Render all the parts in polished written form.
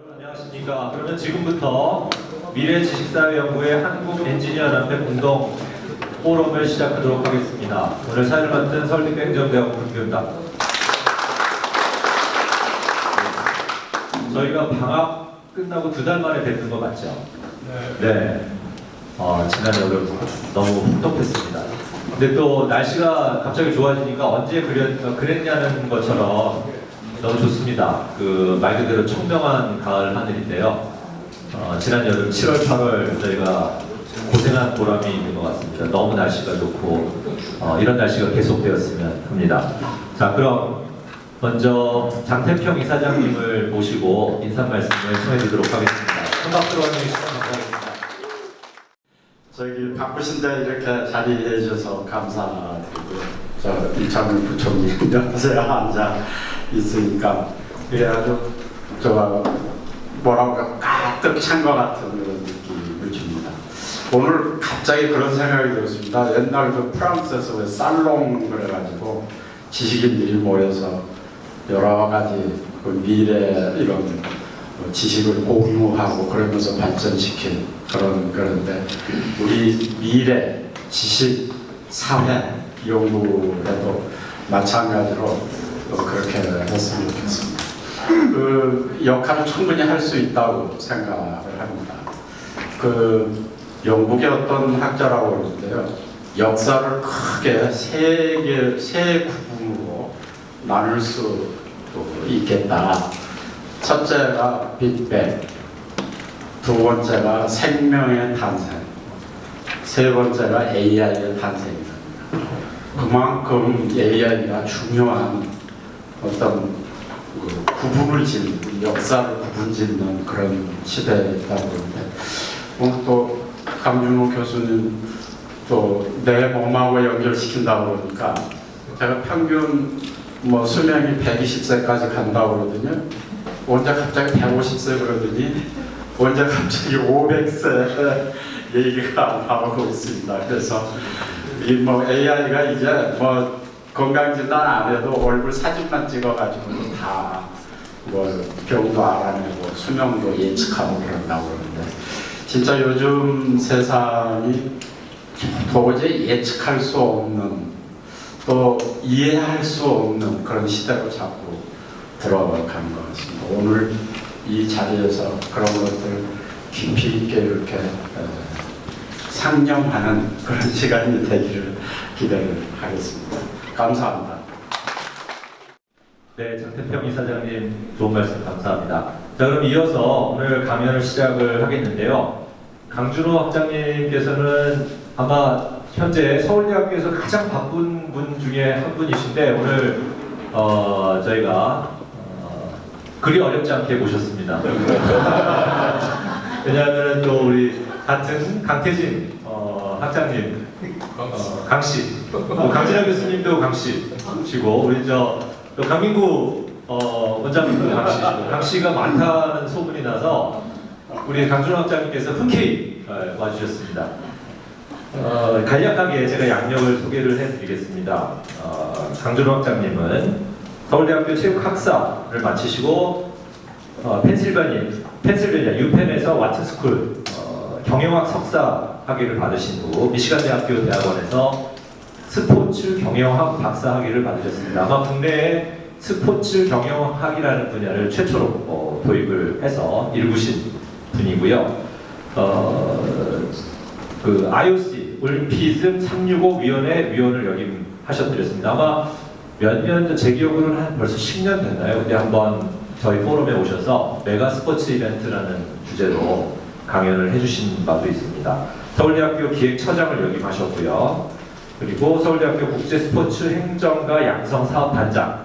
여러분 안녕하십니까. 그러면 지금부터 미래지식사회연구회 한국엔지니어연합회 공동 포럼을 시작하도록 하겠습니다. 오늘 사회를 맡은 서울대학교 행정대학원 김교입니다. 저희가 방학 끝나고 2달 만에 뵙는 거 맞죠? 네. 지난 여름 너무 혹독했습니다. 근데 또 날씨가 갑자기 좋아지니까 언제 그랬냐는 것처럼 너무 좋습니다. 그 말 그대로 청명한 가을 하늘인데요. 지난 여름 7월, 8월 저희가 고생한 보람이 있는 것 같습니다. 너무 날씨가 좋고 이런 날씨가 계속되었으면 합니다. 자, 그럼 먼저 장태평 이사장님을 모시고 인사 말씀을 전해드리도록 하겠습니다. 큰 박수로 환영해 주시면 감사하겠습니다. 저기 바쁘신데 이렇게 자리해 주셔서 감사드리고요. 저 이창훈 부총리 옆에 앉아 있으니까 이게 아주 뭐라고 가득 찬 것 같은 그런 느낌을 줍니다. 오늘 갑자기 그런 생각이 들었습니다. 옛날 그 프랑스에서 왜 살롱 그래가지고 지식인들이 모여서 여러 가지 그 미래 이런 지식을 공유하고 그러면서 발전시킨 그런데 우리 미래 지식 사회 연구에도 마찬가지로 그렇게 했으면 좋겠습니다. 그 역할을 충분히 할 수 있다고 생각을 합니다. 그 영국의 어떤 학자라고 그러는데요, 역사를 크게 세 구분으로 나눌 수 있겠다. 첫째가 빅뱅, 두 번째가 생명의 탄생, 세 번째가 AI의 탄생입니다. 그만큼 AI가 중요한 어떤 구분을 짓는, 역사를 구분 짓는 그런 시대에 있다고 그러는데, 또 강준호 교수님 또 내 몸하고 연결시킨다고 그러니까 제가 평균 수명이 120세까지 간다고 그러거든요. 언제 갑자기 150세 그러더니 언제 갑자기 500세 얘기가 나오고 있습니다. 그래서 이 AI가 이제 건강진단 안 해도 얼굴 사진만 찍어가지고 다 병도 알아내고 수명도 예측하고 그런다고 그러는데, 진짜 요즘 세상이 도저히 예측할 수 없는, 또 이해할 수 없는 그런 시대로 자꾸 들어간 것 같습니다. 오늘 이 자리에서 그런 것들 깊이 있게 이렇게 상념하는 그런 시간이 되기를 기대를 하겠습니다. 감사합니다. 네, 장태평 이사장님 좋은 말씀 감사합니다. 자, 그럼 이어서 오늘 강연을 시작을 하겠는데요. 강준호 학장님께서는 아마 현재 서울대학교에서 가장 바쁜 분 중에 한 분이신데, 오늘 저희가 그리 어렵지 않게 모셨습니다. 왜냐하면 또 우리 같은 강태진 학장님, 강씨, 강진환 교수님도 강씨시고, 우리 또 강민구 원장님도 강씨시고, 강씨가 많다는 소문이 나서 우리 강준호 학장님께서 흔쾌히 와주셨습니다. 간략하게 제가 양력을 소개를 해드리겠습니다. 강준호 학장님은 서울대학교 체육학사를 마치시고 펜실베니아 유펜에서 와트스쿨 경영학 석사 학위를 받으신 후 미시간대학교 대학원에서 스포츠 경영학 박사 학위를 받으셨습니다. 아마 국내에 스포츠 경영학이라는 분야를 최초로 도입을 해서 일구신 분이고요. 그 IOC 올림피즘 365 위원회 위원을 역임하셨드렸습니다. 아마 몇 년 전, 제 기억으로는 한 벌써 10년 됐나요? 그때 한번 저희 포럼에 오셔서 메가 스포츠 이벤트라는 주제로 강연을 해주신 바도 있습니다. 서울대학교 기획처장을 역임하셨고요. 그리고 서울대학교 국제스포츠 행정과 양성사업단장을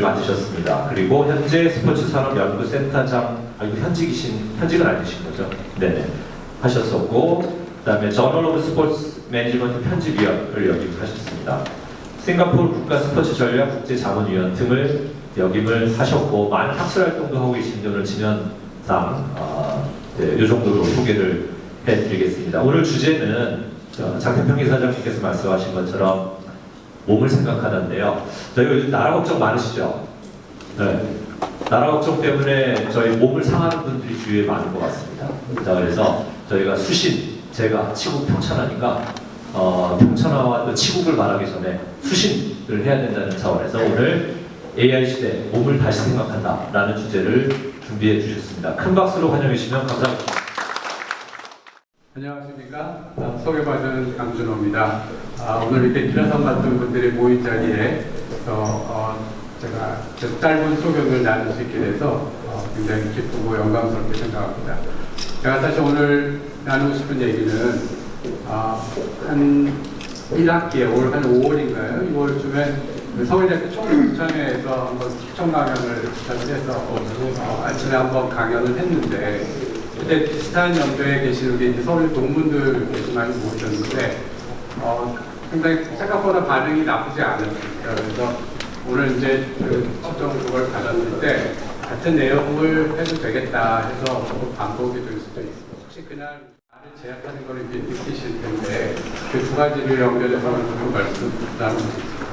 맡으셨습니다. 그리고 현재 스포츠산업연구센터장, 이거 현직은 아니신 거죠? 네네. 하셨었고, 그 다음에 저널 오브 스포츠 매니지먼트 편집위원을 역임하셨습니다. 싱가포르 국가 스포츠 전략 국제자문위원 등을 역임을 하셨고, 많은 학술활동도 하고 계신 오늘 지면상 이 정도로 소개를 해드리겠습니다. 오늘 주제는 장태평 이사장님께서 말씀하신 것처럼 몸을 생각하는데요. 저희가 요즘 나라 걱정 많으시죠? 네. 나라 걱정 때문에 저희 몸을 상하는 분들이 주위에 많은 것 같습니다. 자, 그래서 저희가 수신, 제가 치국 평천하니까 평천화와 또 치국을 말하기 전에 수신을 해야 된다는 차원에서 오늘 AI 시대 몸을 다시 생각한다라는 주제를 준비해 주셨습니다. 큰 박수로 환영해 주시면 감사합니다. 안녕하십니까. 소개받은 강준호입니다. 오늘 이렇게 기라성 같은 분들이 모인 자리에 제가 짧은 소견을 나눌 수 있게 돼서 굉장히 기쁘고 영광스럽게 생각합니다. 제가 사실 오늘 나누고 싶은 얘기는 한 1학기에 올 한 5월인가요? 6월쯤에 서울대학교 총무청에서 한번 특정 강연을 부탁을 해서 아침에 한번 강연을 했는데 그때 비슷한 연도에 계시는 게 이제 서울 동문들 많이 모셨는데 굉장히 생각보다 반응이 나쁘지 않았습니다. 그래서 오늘 이제 그 최종 그걸 받았을 때 같은 내용을 해도 되겠다 해서 반복이 될 수도 있습니다. 혹시 그날 나를 제약하는 걸 이제 느끼실 텐데 그 두 가지를 연결해서 좀 말씀 나누겠습니다.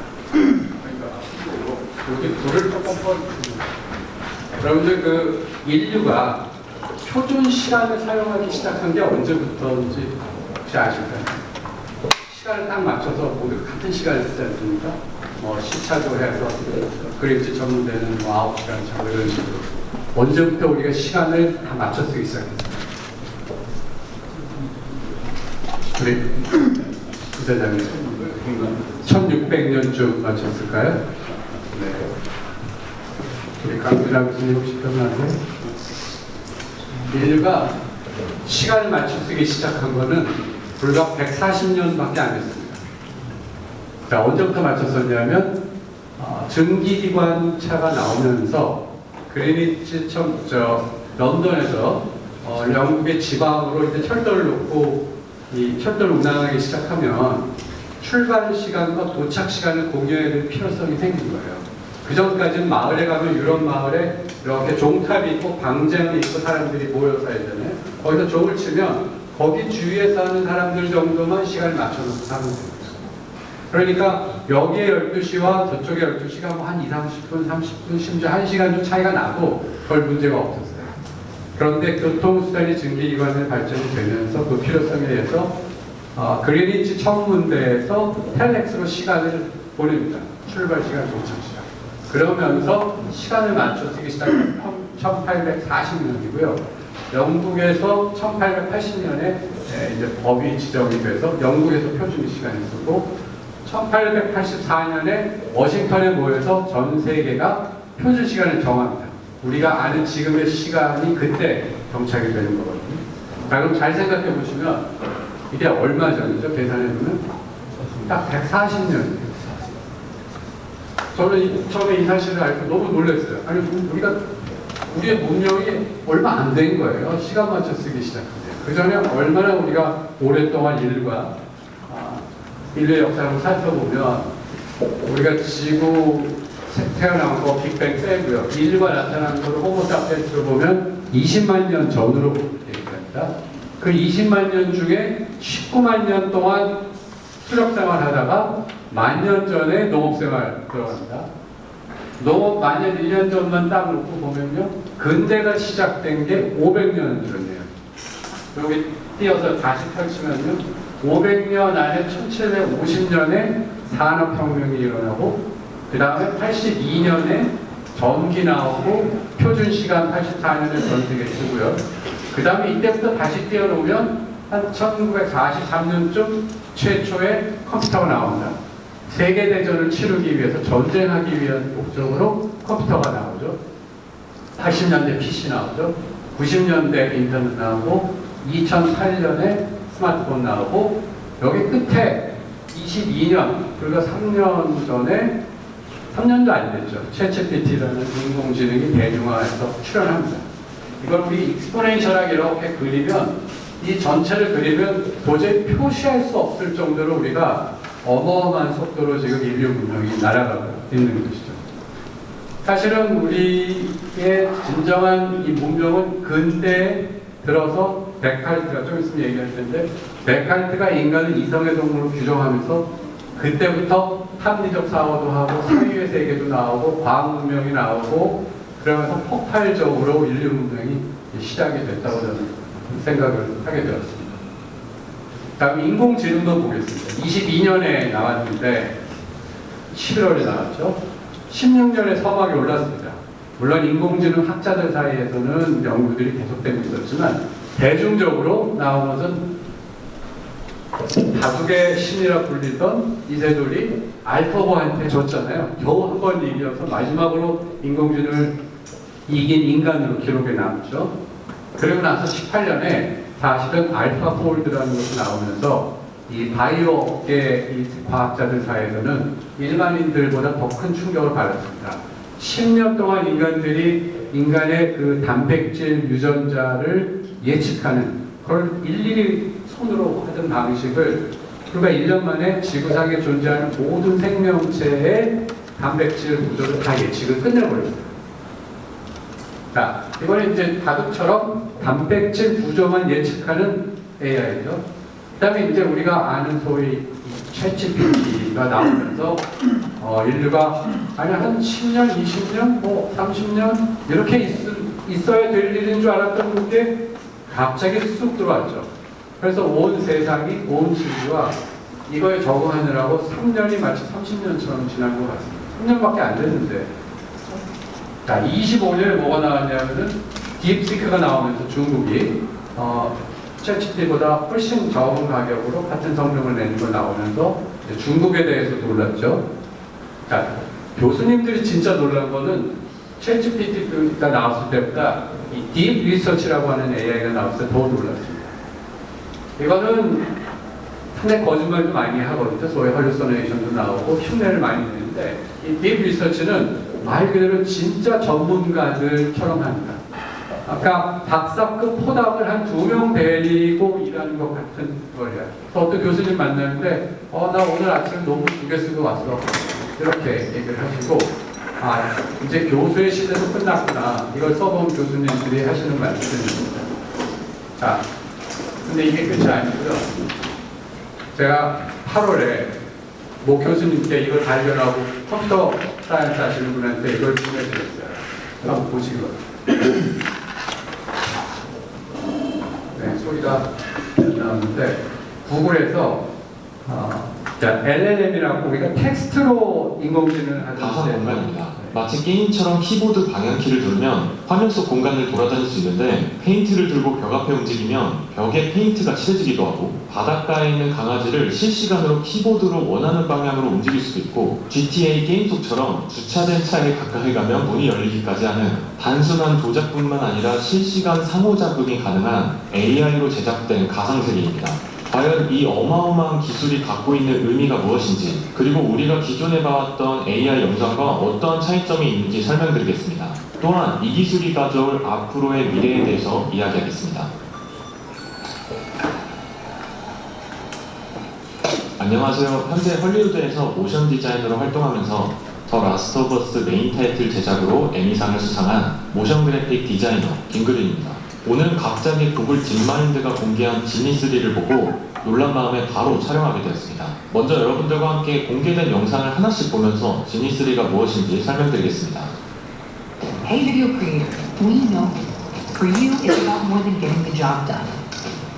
여기 불을 조금 꺼주시면 여러분들 그 인류가 표준 시간을 사용하기 시작한 게 언제부터인지 혹시 아실까요? 시간을 딱 맞춰서 모두 같은 시간을 쓰지 않습니까? 시차도 해서 그림체 전문대는 9시간 차 이런 식으로 언제부터 우리가 시간을 다 맞춰 쓰기 시작했어요? 우리 부사장님 1600년쯤 맞췄을까요? 네. 우리 강규라 교수님 혹시 기억나세요? 인류가 시간을 맞춰 쓰기 시작한 거는 불과 140년밖에 안 됐습니다. 자, 언제부터 맞췄었냐면 증기기관차가 나오면서 그리니치 런던에서 영국의 지방으로 이제 철도를 놓고 이 철도를 운항하기 시작하면 출발 시간과 도착 시간을 공유해야 될 필요성이 생긴 거예요. 그 전까지는 마을에 가면 유럽 마을에 이렇게 종탑이 있고 방쟁이 있고 사람들이 모여 살잖아요. 거기서 종을 치면 거기 주위에 사는 사람들 정도만 시간을 맞춰놓고 사는 거예요. 그러니까 여기에 12시와 저쪽에 12시가 뭐 한 20, 30분, 30분, 심지어 1시간도 차이가 나고 별 문제가 없었어요. 그런데 교통수단이 증기기관에 발전이 되면서 그 필요성에 대해서 그리니치 천문대에서 텔렉스로 시간을 보냅니다. 출발 시간, 도착 시간. 그러면서 시간을 맞춰 쓰기 시작한 1840년이고요. 영국에서 1880년에 이제 법이 지정이 돼서 영국에서 표준 시간을 쓰고 1884년에 워싱턴에 모여서 전 세계가 표준 시간을 정합니다. 우리가 아는 지금의 시간이 그때 정착이 되는 거거든요. 자, 그럼 잘 생각해 보시면 이게 얼마 전이죠? 계산해 보면 딱 140년. 저는 처음에 이 사실을 알고 너무 놀랐어요. 아니, 우리의 문명이 얼마 안 된 거예요. 시간 맞춰 쓰기 시작한 게. 그 전에 얼마나 우리가 오랫동안 인류의 역사를 살펴보면 우리가 지구 태어난 거 빅뱅 빼고요. 인류가 나타난 거를 호모사피엔스로 보면 20만 년 전으로 얘기합니다. 그 20만 년 중에 19만 년 동안 수렵생활 하다가 10,000년 전에 농업생활 들어갑니다. 농업 만년 1년 전만 딱 놓고 보면요. 근대가 시작된 게 500년 전이에요. 여기 띄어서 다시 펼치면요. 500년 안에 1750년에 산업혁명이 일어나고 그 다음에 82년에 전기 나오고 표준시간 84년에 전세계 쓰고요. 그 다음에 이때부터 다시 띄워놓으면 한 1943년쯤 최초의 컴퓨터가 나옵니다. 세계대전을 치르기 위해서 전쟁하기 위한 목적으로 컴퓨터가 나오죠. 80년대 PC 나오죠. 90년대 인터넷 나오고 2008년에 스마트폰 나오고 여기 끝에 22년 불과 3년 전에 3년도 안 됐죠. 챗GPT라는 인공지능이 대중화해서 출현합니다. 이걸 우리 익스포넨셜하게 이렇게 그리면 이 전체를 그리면 도저히 표시할 수 없을 정도로 우리가 어마어마한 속도로 지금 인류 문명이 날아가고 있는 것이죠. 사실은 우리의 진정한 이 문명은 근대에 들어서 데카르트가 좀 있으면 얘기할 텐데 데카르트가 인간을 이성의 동물로 규정하면서 그때부터 합리적 사고도 하고 사유의 세계도 나오고 과학 문명이 나오고 그러면서 폭발적으로 인류 문명이 시작이 됐다고 저는 생각을 하게 되었습니다. 다음 인공지능도 보겠습니다. 22년에 나왔는데 11월에 나왔죠. 16년에 서막이 올랐습니다. 물론 인공지능 학자들 사이에서는 연구들이 계속되고 있었지만 대중적으로 나온 것은 다수의 신이라 불리던 이세돌이 알파고한테 졌잖아요. 겨우 한 번 이겨서 마지막으로 인공지능을 이긴 인간으로 기록에 남죠. 그리고 나서 18년에 사실은 알파폴드라는 것이 나오면서 이 바이오 업계 이 과학자들 사이에서는 일반인들보다 더 큰 충격을 받았습니다. 10년 동안 인간의 그 단백질 유전자를 예측하는 그걸 일일이 손으로 하던 방식을 불과 1년 만에 지구상에 존재하는 모든 생명체의 단백질 구조를 다 예측을 끝내버렸어요. 자, 이번에 이제 바둑처럼 단백질 구조만 예측하는 AI죠. 그 다음에 이제 우리가 아는 소위 챗GPT가 나오면서 인류가 아니 한 10년, 20년, 뭐 30년 이렇게 있어야 될 일인 줄 알았던 게 갑자기 쑥 들어왔죠. 그래서 온 세상이, 온 지구가 이거에 적응하느라고 3년이 마치 30년처럼 지난 것 같습니다. 3년밖에 안 됐는데. 자, 25년에 뭐가 나왔냐면은 딥시크가 나오면서 중국이 챗GPT보다 훨씬 적은 가격으로 같은 성능을 내는 걸 나오면서 중국에 대해서 놀랐죠. 자, 교수님들이 진짜 놀란 거는 챗GPT가 나왔을 때보다 이 딥 리서치라고 하는 AI가 나왔을 때 더 놀랐습니다. 이거는 상당히 거짓말도 많이 하거든요. 소위 할루시네이션도 나오고 흉내를 많이 내는데 이 딥 리서치는 말 그대로 진짜 전문가들처럼 합니다. 아까 박사급 포답을 한 2명 데리고 일하는 것 같은 거예요. 어떤 교수님 만나는데 나 오늘 아침에 논문 2개 쓰고 왔어. 이렇게 얘기를 하시고 이제 교수의 시대도 끝났구나. 이걸 써본 교수님들이 하시는 말씀입니다. 자, 근데 이게 끝이 아니고요. 제가 8월에 모 교수님께 이걸 발견하고 컴퓨터 사이언스 하시는 분한테 이걸 보내드렸어요. 한번 보시고. 네, 소리가 나오는데 구글에서 LLM이라고 우리가 텍스트로 인공지능을 가상 하는데 공간입니다. 마치 게임처럼 키보드 방향키를 누르면 화면 속 공간을 돌아다닐 수 있는데 페인트를 들고 벽 앞에 움직이면 벽에 페인트가 칠해지기도 하고 바닷가에 있는 강아지를 실시간으로 키보드로 원하는 방향으로 움직일 수도 있고 GTA 게임 속처럼 주차된 차에 가까이 가면 문이 열리기까지 하는 단순한 조작뿐만 아니라 실시간 상호작용이 가능한 AI로 제작된 가상세계입니다. 과연 이 어마어마한 기술이 갖고 있는 의미가 무엇인지, 그리고 우리가 기존에 봐왔던 AI 영상과 어떠한 차이점이 있는지 설명드리겠습니다. 또한 이 기술이 가져올 앞으로의 미래에 대해서 이야기하겠습니다. 안녕하세요. 현재 헐리우드에서 모션 디자이너로 활동하면서 더 라스트 오브 어스 메인 타이틀 제작으로 에미상을 수상한 모션 그래픽 디자이너 김그린입니다. 오늘 갑자기 구글 딥마인드가 공개한 지니3를 보고 놀란 마음에 바로 촬영하게 되었습니다. 먼저 여러분들과 함께 공개된 영상을 하나씩 보면서 지니3가 무엇인지 설명드리겠습니다. Hey video creator, we know for you it's about more than getting the job done.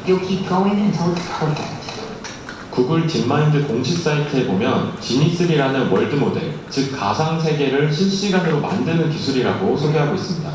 You'll keep going until it's perfect. 구글 딥마인드 공식 사이트에 보면 지니3라는 월드 모델, 즉 가상세계를 실시간으로 만드는 기술이라고 소개하고 있습니다.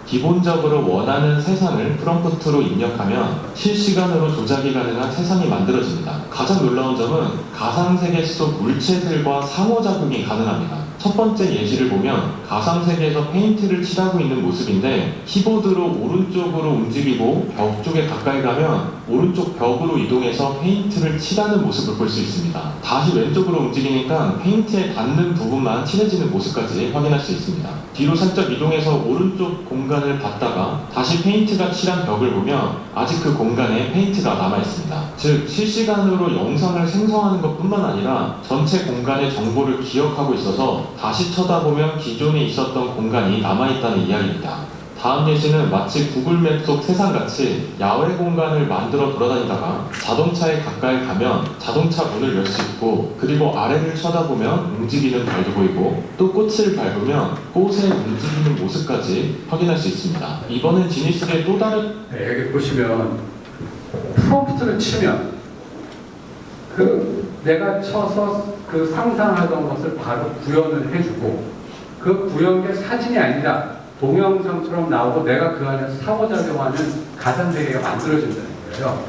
기본적으로 원하는 세상을 프롬프트로 입력하면 실시간으로 조작이 가능한 세상이 만들어집니다. 가장 놀라운 점은 가상세계 속 물체들과 상호작용이 가능합니다. 첫 번째 예시를 보면 가상세계에서 페인트를 칠하고 있는 모습인데 키보드로 오른쪽으로 움직이고 벽 쪽에 가까이 가면 오른쪽 벽으로 이동해서 페인트를 칠하는 모습을 볼 수 있습니다. 다시 왼쪽으로 움직이니까 페인트에 닿는 부분만 칠해지는 모습까지 확인할 수 있습니다. 뒤로 살짝 이동해서 오른쪽 공간을 봤다가 다시 페인트가 칠한 벽을 보면 아직 그 공간에 페인트가 남아있습니다. 즉 실시간으로 영상을 생성하는 것뿐만 아니라 전체 공간의 정보를 기억하고 있어서 다시 쳐다보면 기존에 있었던 공간이 남아있다는 이야기입니다. 다음 예시는 마치 구글맵 속 세상같이 야외 공간을 만들어 돌아다니다가 자동차에 가까이 가면 자동차 문을 열 수 있고, 그리고 아래를 쳐다보면 움직이는 달도 보이고, 또 꽃을 밟으면 꽃의 움직이는 모습까지 확인할 수 있습니다. 이번엔 지니스의 또 다른 네, 여기 보시면 프롬프트를 치면 내가 쳐서 그 상상하던 것을 바로 구현을 해주고, 그 구현의 사진이 아니라 동영상처럼 나오고 내가 그 안에서 상호작용하는 가상세계가 만들어진다는 거예요.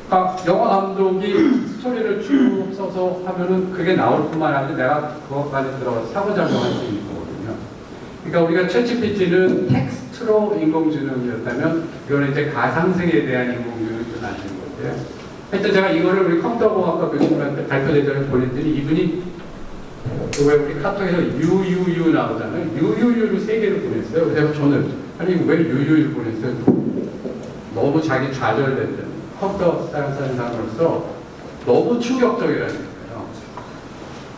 그러니까 영화 감독이 스토리를 쭉 써서 하면은 그게 나올 뿐만 아니라 내가 그것 안에 들어가서 상호작용할 수 있는 거거든요. 그러니까 우리가 챗GPT는 텍스트로 인공지능이었다면 이거는 이제 가상세계에 대한 인공지능을 만드는 거예요. 하여튼 제가 이거를 우리 컴퓨터공학과 교수님한테 발표대전에 보냈더니 이분이 왜 우리 카톡에서 유유유 나오잖아요. 유유유를 3개를 보냈어요. 그래서 저는 아니 왜 유유유 보냈어요? 너무 자기 좌절된다는 컴퓨터 사람으로서 너무 충격적이라는 거예요.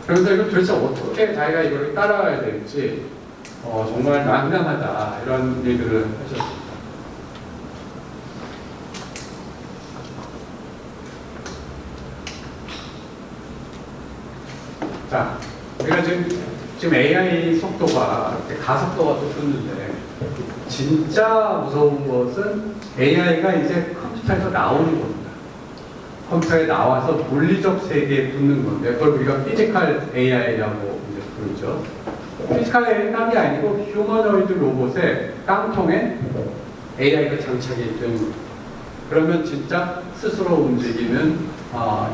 그래서 이거 도대체 어떻게 자기가 이걸 따라가야 될지 정말 난감하다 이런 얘기를 하셨습니다. 자, 우리가 지금 AI 속도가 가속도가 또 붙는데 진짜 무서운 것은 AI가 이제 컴퓨터에서 나오는 겁니다. 컴퓨터에 나와서 물리적 세계에 붙는 건데 그걸 우리가 피지컬 AI라고 이제 부르죠. 피지컬 AI가 아니고 휴머노이드 로봇의 깡통에 AI가 장착이 되는 거예요. 그러면 진짜 스스로 움직이는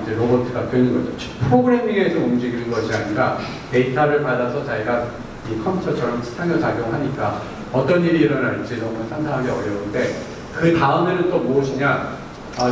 이제 로봇가 되는 거죠. 프로그래밍에서 움직이는 것이 아니라 데이터를 받아서 자기가 이 컴퓨터처럼 상호작용하니까 어떤 일이 일어날지 너무 상상하기 어려운데 그 다음에는 또 무엇이냐?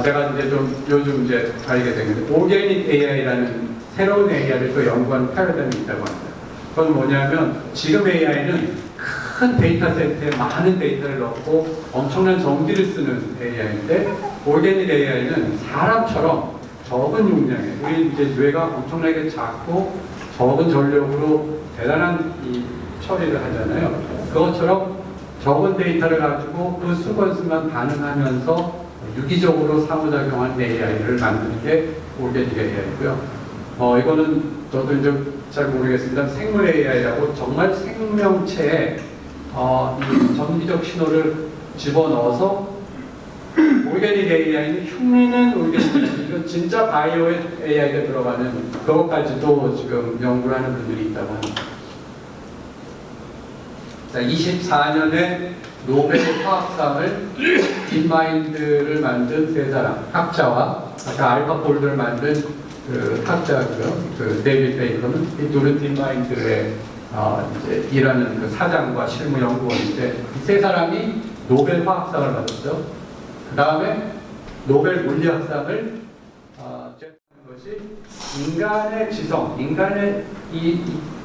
제가 이제 좀 요즘 이제 알게 된 건데 오게닉 AI라는 새로운 AI를 또 연구하는 패러다임이 있다고 합니다. 그건 뭐냐면 지금 AI는 큰 데이터 세트에 많은 데이터를 넣고 엄청난 전기를 쓰는 AI인데 오게닉 AI는 사람처럼 적은 용량에 우리 이제 뇌가 엄청나게 작고 적은 전력으로 대단한 이 처리를 하잖아요. 그것처럼 적은 데이터를 가지고 그 수건수만 반응하면서 유기적으로 상호작용하는 AI를 만드는 게 오게닉 AI고요. 이거는 저도 이제 잘 모르겠습니다. 생물 AI라고 정말 생명체에 이 전기적 신호를 집어넣어서 오게닉 AI는 흉내는 오게닉 AI, 이건 진짜 바이오의 AI가 들어가는 그것까지도 지금 연구를 하는 분들이 있다고 합니다. 자, 24년에 노벨 화학상을 딥마인드를 만든 세 사람, 학자와 아까 알파폴드를 만든 그 학자고요. 그 데이비드 베이커는 이 둘은 딥마인드에 이제 일하는 그 사장과 실무 연구원인데 이 세 사람이 노벨 화학상을 받았죠. 그 다음에 노벨 물리학상을 것이 인간의 지성, 인간의 이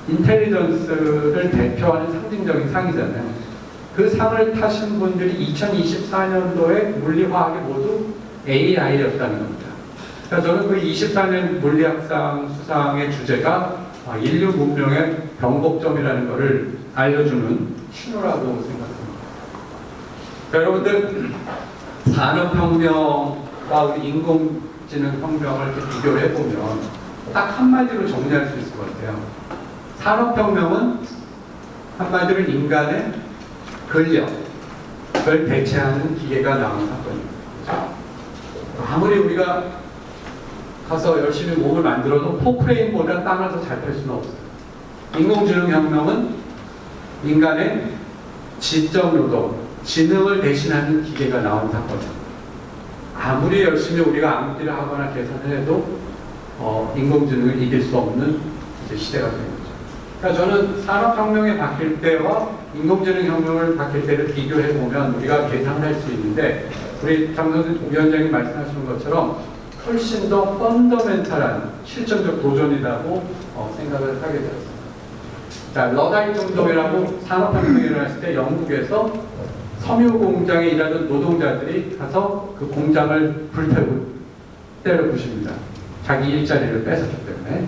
인텔리전스를 대표하는 상징적인 상이잖아요. 그 상을 타신 분들이 2024년도에 물리화학이 모두 AI였다는 겁니다. 그러니까 저는 그 24년 물리학상 수상의 주제가 인류 문명의 변곡점이라는 것을 알려주는 신호라고 생각합니다. 여러분들 산업혁명과 우리 인공지능혁명을 이렇게 비교를 해보면 딱 한마디로 정리할 수 있을 것 같아요. 산업혁명은 한마디로 인간의 근력을 대체하는 기계가 나온 사건입니다. 아무리 우리가 가서 열심히 몸을 만들어도 포크레인보다 땅을 더 잘 펼 수는 없어요. 인공지능혁명은 인간의 지적 노동, 지능을 대신하는 기계가 나온 사건입니다. 아무리 열심히 우리가 암기를 하거나 계산을 해도 인공지능을 이길 수 없는 이제 시대가 된 거죠. 그러니까 저는 산업혁명이 바뀔 때와 인공지능혁명을 바뀔 때를 비교해보면 우리가 계산을 할 수 있는데 우리 장선생 위원장님 말씀하시는 것처럼 훨씬 더 펀더멘탈한 실전적 도전이라고 생각을 하게 되었습니다. 자, 러다이트 운동이라고 산업혁명이 일어났을 때 영국에서 섬유 공장에 일하는 노동자들이 가서 그 공장을 불태우고 때려 부십니다. 자기 일자리를 뺏었기 때문에.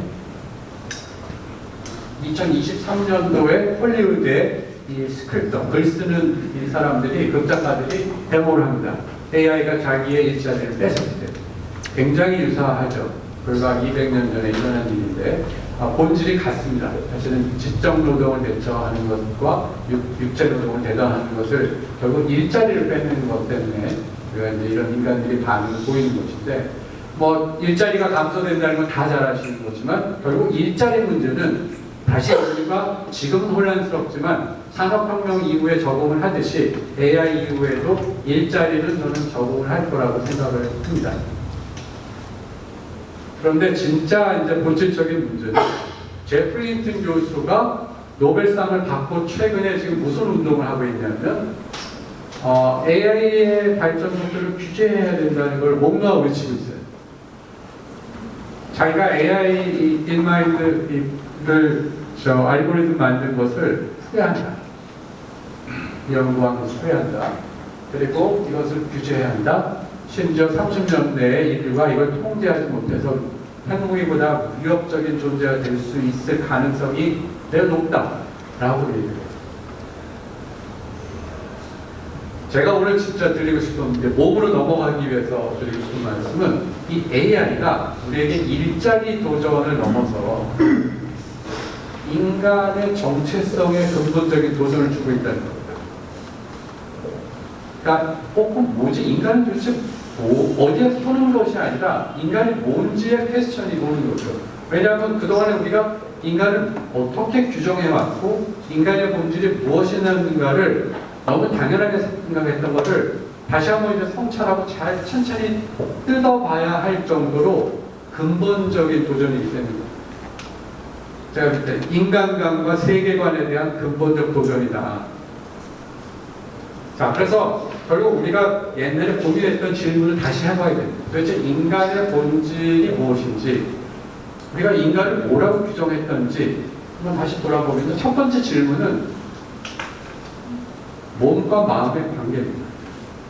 2023년도에 헐리우드에 이 스크립터, 글 쓰는 이 사람들이, 극작가들이 데모를 합니다. AI가 자기의 일자리를 뺏었을 때. 굉장히 유사하죠. 불과 200년 전에 일어난 일인데, 본질이 같습니다. 사실은 지적 노동을 대처하는 것과 육체 노동을 대처하는 것을 결국 일자리를 뺏는 것 때문에 우리가 이제 이런 인간들이 반응을 보이는 것인데, 뭐 일자리가 감소된다는 건 다 잘 아시는 거지만 결국 일자리 문제는 다시 우리가 지금은 혼란스럽지만 산업혁명 이후에 적응을 하듯이 AI 이후에도 일자리는 저는 적응을 할 거라고 생각을 합니다. 그런데 진짜 이제 본질적인 문제는 제프리 힌튼 교수가 노벨상을 받고 최근에 지금 무슨 운동을 하고 있냐면 AI의 발전 속도를 규제해야 된다는 걸 몸으로 외치고 있어요. 자기가 AI 인마인드를 알고리즘 만든 것을 후회한다. 연구한 것을 후회한다. 그리고 이것을 규제해야 한다. 심지어 30년 내에 인류가 이걸 통제하지 못해서 한국이보다 위협적인 존재가 될 수 있을 가능성이 매우 높다라고 얘기해요. 제가 오늘 진짜 드리고 싶은 게 몸으로 넘어가기 위해서 드리고 싶은 말씀은 이 AI가 우리에게 일자리 도전을 넘어서 인간의 정체성에 근본적인 도전을 주고 있다는 겁니다. 그러니까 그럼 뭐지? 인간은 도대체 어디에 서는 것이 아니라 인간이 뭔지의 퀘스천이 오는 거죠. 왜냐하면 그동안에 우리가 인간을 어떻게 규정해왔고 인간의 본질이 무엇이냐는가를 너무 당연하게 생각했던 것을 다시 한번 이제 성찰하고 잘 천천히 뜯어봐야 할 정도로 근본적인 도전이기 때문입니다. 제가 그때 인간관과 세계관에 대한 근본적 도전이다. 자, 그래서 결국 우리가 옛날에 고민했던 질문을 다시 해봐야 됩니다. 도대체 인간의 본질이 무엇인지, 우리가 인간을 뭐라고 규정했던지 한번 다시 돌아보면 첫 번째 질문은 몸과 마음의 관계입니다.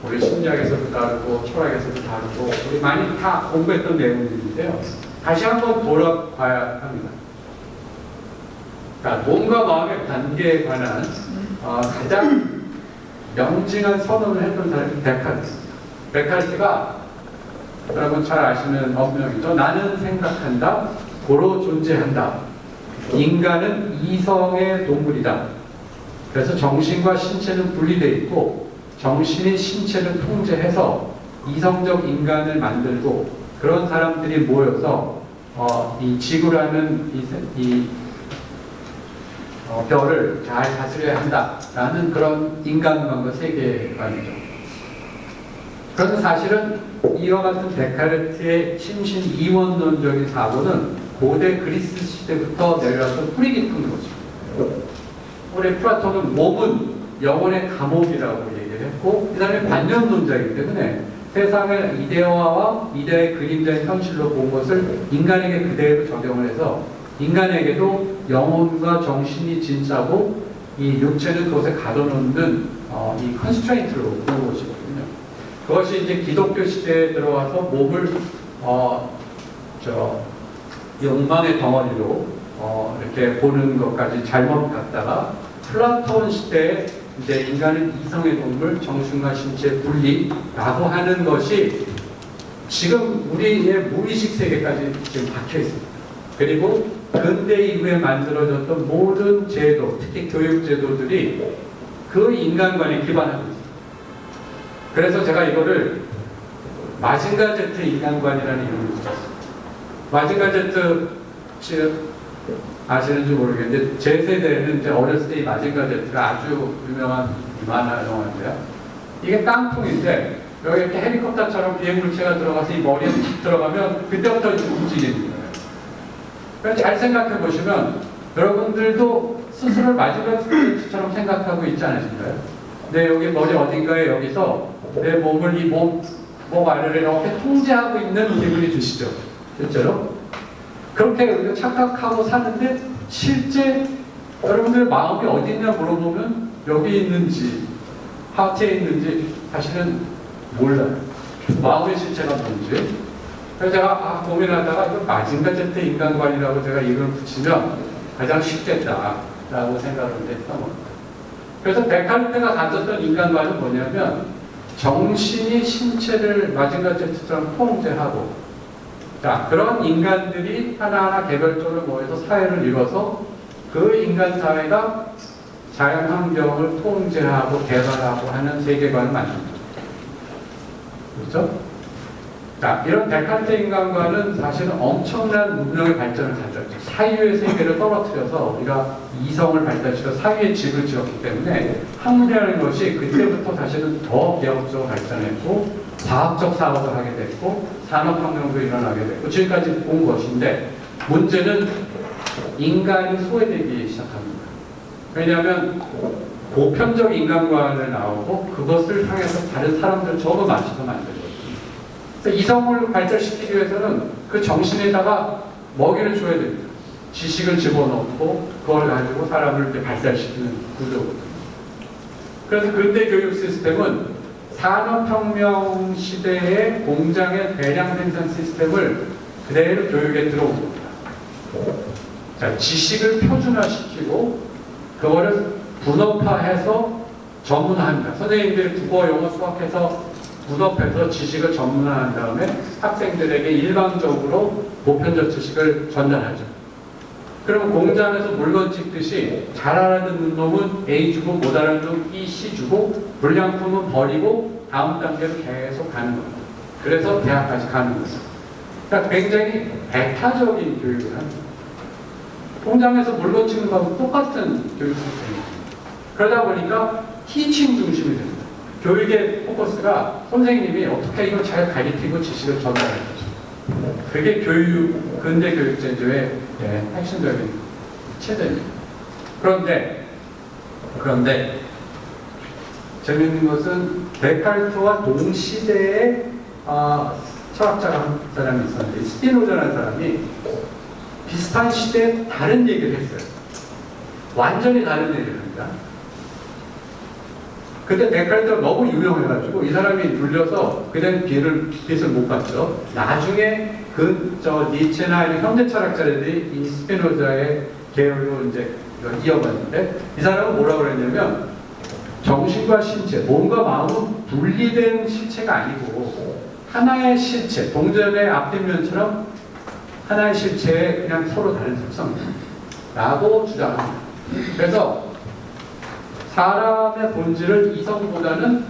우리 심리학에서도 다르고 철학에서도 다르고 우리 많이 다 공부했던 내용들인데요. 다시 한번 돌아봐야 합니다. 그러니까 몸과 마음의 관계에 관한 가장 명징한 선언을 했던 사람이 데카르트입니다. 데카르트가 여러분 잘 아시는 언명이죠. 나는 생각한다, 고로 존재한다. 인간은 이성의 동물이다. 그래서 정신과 신체는 분리되어 있고 정신이 신체를 통제해서 이성적 인간을 만들고 그런 사람들이 모여서 이 지구라는 별을 잘 다스려야 한다라는 그런 인간관과 세계관이죠. 그런데 사실은 이와 같은 데카르트의 심신 이원론적인 사고는 고대 그리스 시대부터 내려와서 뿌리 깊은 거죠. 우리 플라톤은 몸은 영혼의 감옥이라고 얘기를 했고 그 다음에 관념론자이기 때문에 세상을 이데아와 이데아의 그림자의 현실로 본 것을 인간에게 그대로 적용을 해서 인간에게도 영혼과 정신이 진짜고 이 육체는 그것에 가둬놓는 이 컨스트레인트로 보는 것이거든요. 그것이 이제 기독교 시대에 들어와서 몸을 욕망의 덩어리로 이렇게 보는 것까지 잘못 갔다가 플라톤 시대에 이제 인간은 이성의 동물, 정신과 신체 분리라고 하는 것이 지금 우리의 무의식 세계까지 지금 박혀 있습니다. 그리고 근대 이후에 만들어졌던 모든 제도, 특히 교육 제도들이 그 인간관에 기반하고 있습니다. 그래서 제가 이거를 마징가 제트 인간관이라는 이름을 붙였습니다. 마징가 제트 아시는지 모르겠는데 제 세대에는 이제 어렸을 때 이 마징가 제트가 아주 유명한 만화 영화인데요. 이게 깡통인데 여기 이렇게 헬리콥터처럼 비행물체가 들어가서 이 머리에 탁 들어가면 그때부터 이제 움직이는 거예요. 그러니까 잘 생각해 보시면 여러분들도 스스로를 마징가 제트처럼 생각하고 있지 않으신가요? 내 여기 머리 어딘가에 여기서 내 몸을 이 몸 아래를 이렇게 통제하고 있는 기분이 드시죠? 실제로? 그렇게 우리가 착각하고 사는데 실제 여러분들 마음이 어디 있냐 물어보면 여기 있는지 하트에 있는지 사실은 몰라요. 마음의 실체가 뭔지. 그래서 제가 고민하다가 이거 마징가 제트 인간관이라고 제가 이걸 붙이면 가장 쉽겠다라고 생각을 했던 겁니다. 그래서 데카르트가 가졌던 인간관은 뭐냐면 정신이 신체를 마징가 제트처럼 통제하고, 자, 그런 인간들이 하나하나 개별적으로 모여서 사회를 이뤄서 그 인간 사회가 자연 환경을 통제하고 개발하고 하는 세계관을 만듭니다. 그렇죠? 자, 이런 데카르트 인간관은 사실은 엄청난 문명의 발전을 가져왔죠. 사유의 세계를 떨어뜨려서 우리가 이성을 발달시켜 사유의 집을 지었기 때문에 학문이라는 것이 그때부터 사실은 더 기하급수적으로 발전했고 과학적 사업을 하게 됐고 산업혁명도 일어나게 됐고 지금까지 본 것인데, 문제는 인간이 소외되기 시작합니다. 왜냐하면 보편적 인간관을 나오고 그것을 향해서 다른 사람들 저거 맞춰서 만들거든요. 이성을 발달시키기 위해서는 그 정신에다가 먹이를 줘야 됩니다. 지식을 집어넣고 그걸 가지고 사람을 이제 발달시키는 구조거든요. 그래서 근대 교육 시스템은 산업혁명 시대의 공장의 대량 생산 시스템을 그대로 교육에 들어온 겁니다. 자, 지식을 표준화시키고 그거를 분업화해서 전문화합니다. 선생님들이 국어, 영어, 수학해서 분업해서 지식을 전문화한 다음에 학생들에게 일방적으로 보편적 지식을 전달하죠. 그러면 공장에서 물건 찍듯이 잘 알아듣는 놈은 A 주고 못 알아듣는 놈은 B, C 주고 불량품은 버리고 다음 단계로 계속 가는 겁니다. 그래서 대학까지 가는 거죠. 그러니까 굉장히 배타적인 교육을 합니다. 공장에서 물건 찍는 거하고 똑같은 교육 시스템입니다. 그러다 보니까 티칭 중심이 됩니다. 교육의 포커스가 선생님이 어떻게 이걸 잘 가르치고 지식을 전달하는 거죠. 그게 교육, 근대 교육 제도의 핵심적인 체제입니다. 그런데 재미있는 것은 데카르트와 동시대에 철학자가 한 사람이 있었는데, 스피노자라는 사람이 비슷한 시대에 다른 얘기를 했어요. 완전히 다른 얘기를 합니다. 근데 데카르트가 너무 유명해가지고 이 사람이 눌려서 그냥 빛을 못 봤죠. 나중에 니체나 이런 현대 철학자들이 이 스피노자의 계열로 이제 이어갔는데, 이 사람은 뭐라고 그랬냐면 정신과 신체, 몸과 마음은 분리된 실체가 아니고 하나의 실체, 동전의 앞뒷면처럼 하나의 실체에 그냥 서로 다른 속성이라고 주장합니다. 그래서 사람의 본질을 이성보다는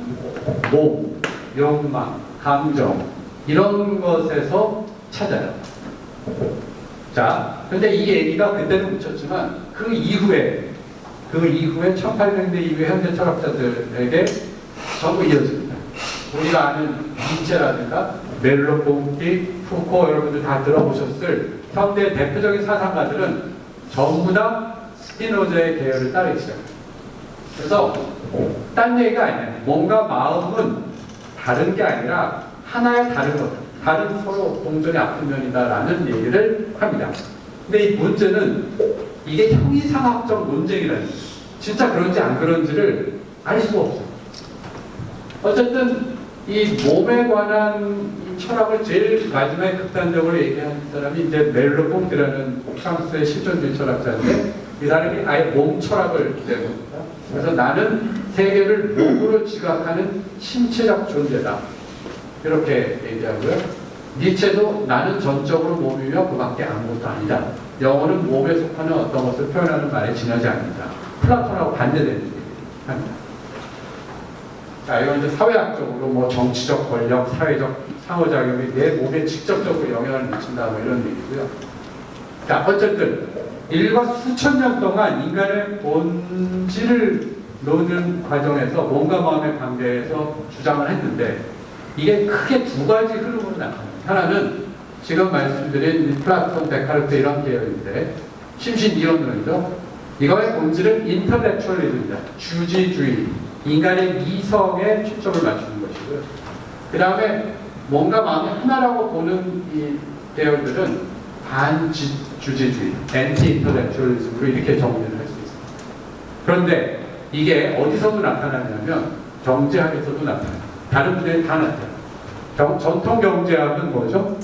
몸, 욕망, 감정 이런 것에서 찾아요. 자, 근데 이 얘기가 그때는 묻혔지만 그 이후에 1800년대 이후에 현대 철학자들에게 전부 이어집니다. 우리가 아는 니체라든가 멜로폼키, 푸코 여러분들 다 들어보셨을 현대 대표적인 사상가들은 전부 다 스피노자의 계열을 따르기 시작합니다. 그래서 딴 얘기가 아니에요. 몸과 마음은 다른 게 아니라 하나의 다른 것, 다른 서로 동전의 앞뒷면이다라는 얘기를 합니다. 근데 이 문제는 이게 형이상학적 논쟁이라는 거예요. 진짜 그런지 안 그런지를 알 수가 없어요. 어쨌든 이 몸에 관한 이 철학을 제일 마지막에 극단적으로 얘기한 사람이 이제 멜로폼크라는 프랑스의 실존주의 철학자인데, 이 사람이 아예 몸 철학을 내봅니다. 그래서 나는 세계를 몸으로 지각하는 신체적 존재다, 이렇게 얘기하고요. 니체도 나는 전적으로 몸이며 그밖에 아무것도 아니다. 영어는 몸에 속하는 어떤 것을 표현하는 말에 지나지 않는다. 플라톤하고 반대되는 얘기를 합니다. 자, 이건 이제 사회학적으로 뭐 정치적 권력, 사회적 상호작용이 내 몸에 직접적으로 영향을 미친다, 뭐 이런 얘기고요. 자, 어쨌든 일과 수천 년 동안 인간의 본질을 놓는 과정에서 몸과 마음의 관계에서 주장을 했는데, 이게 크게 두 가지 흐름으로 나타납니다. 하나는 지금 말씀드린 플라톤, 데카르트 이런 계열인데, 심신 이론론이죠. 이거의 본질은 인터렉츄얼리즘입니다. 주지주의, 인간의 이성에 초점을 맞추는 것이고요. 그 다음에 뭔가 마음이 하나라고 보는 이 계열들은 반주지주의, 엔티-인터렉츄얼리즘으로 이렇게 정리를 할 수 있습니다. 그런데 이게 어디서도 나타나냐면 경제학에서도 나타나요. 다른 분야에 다 나타나요. 전통 경제학은 뭐죠?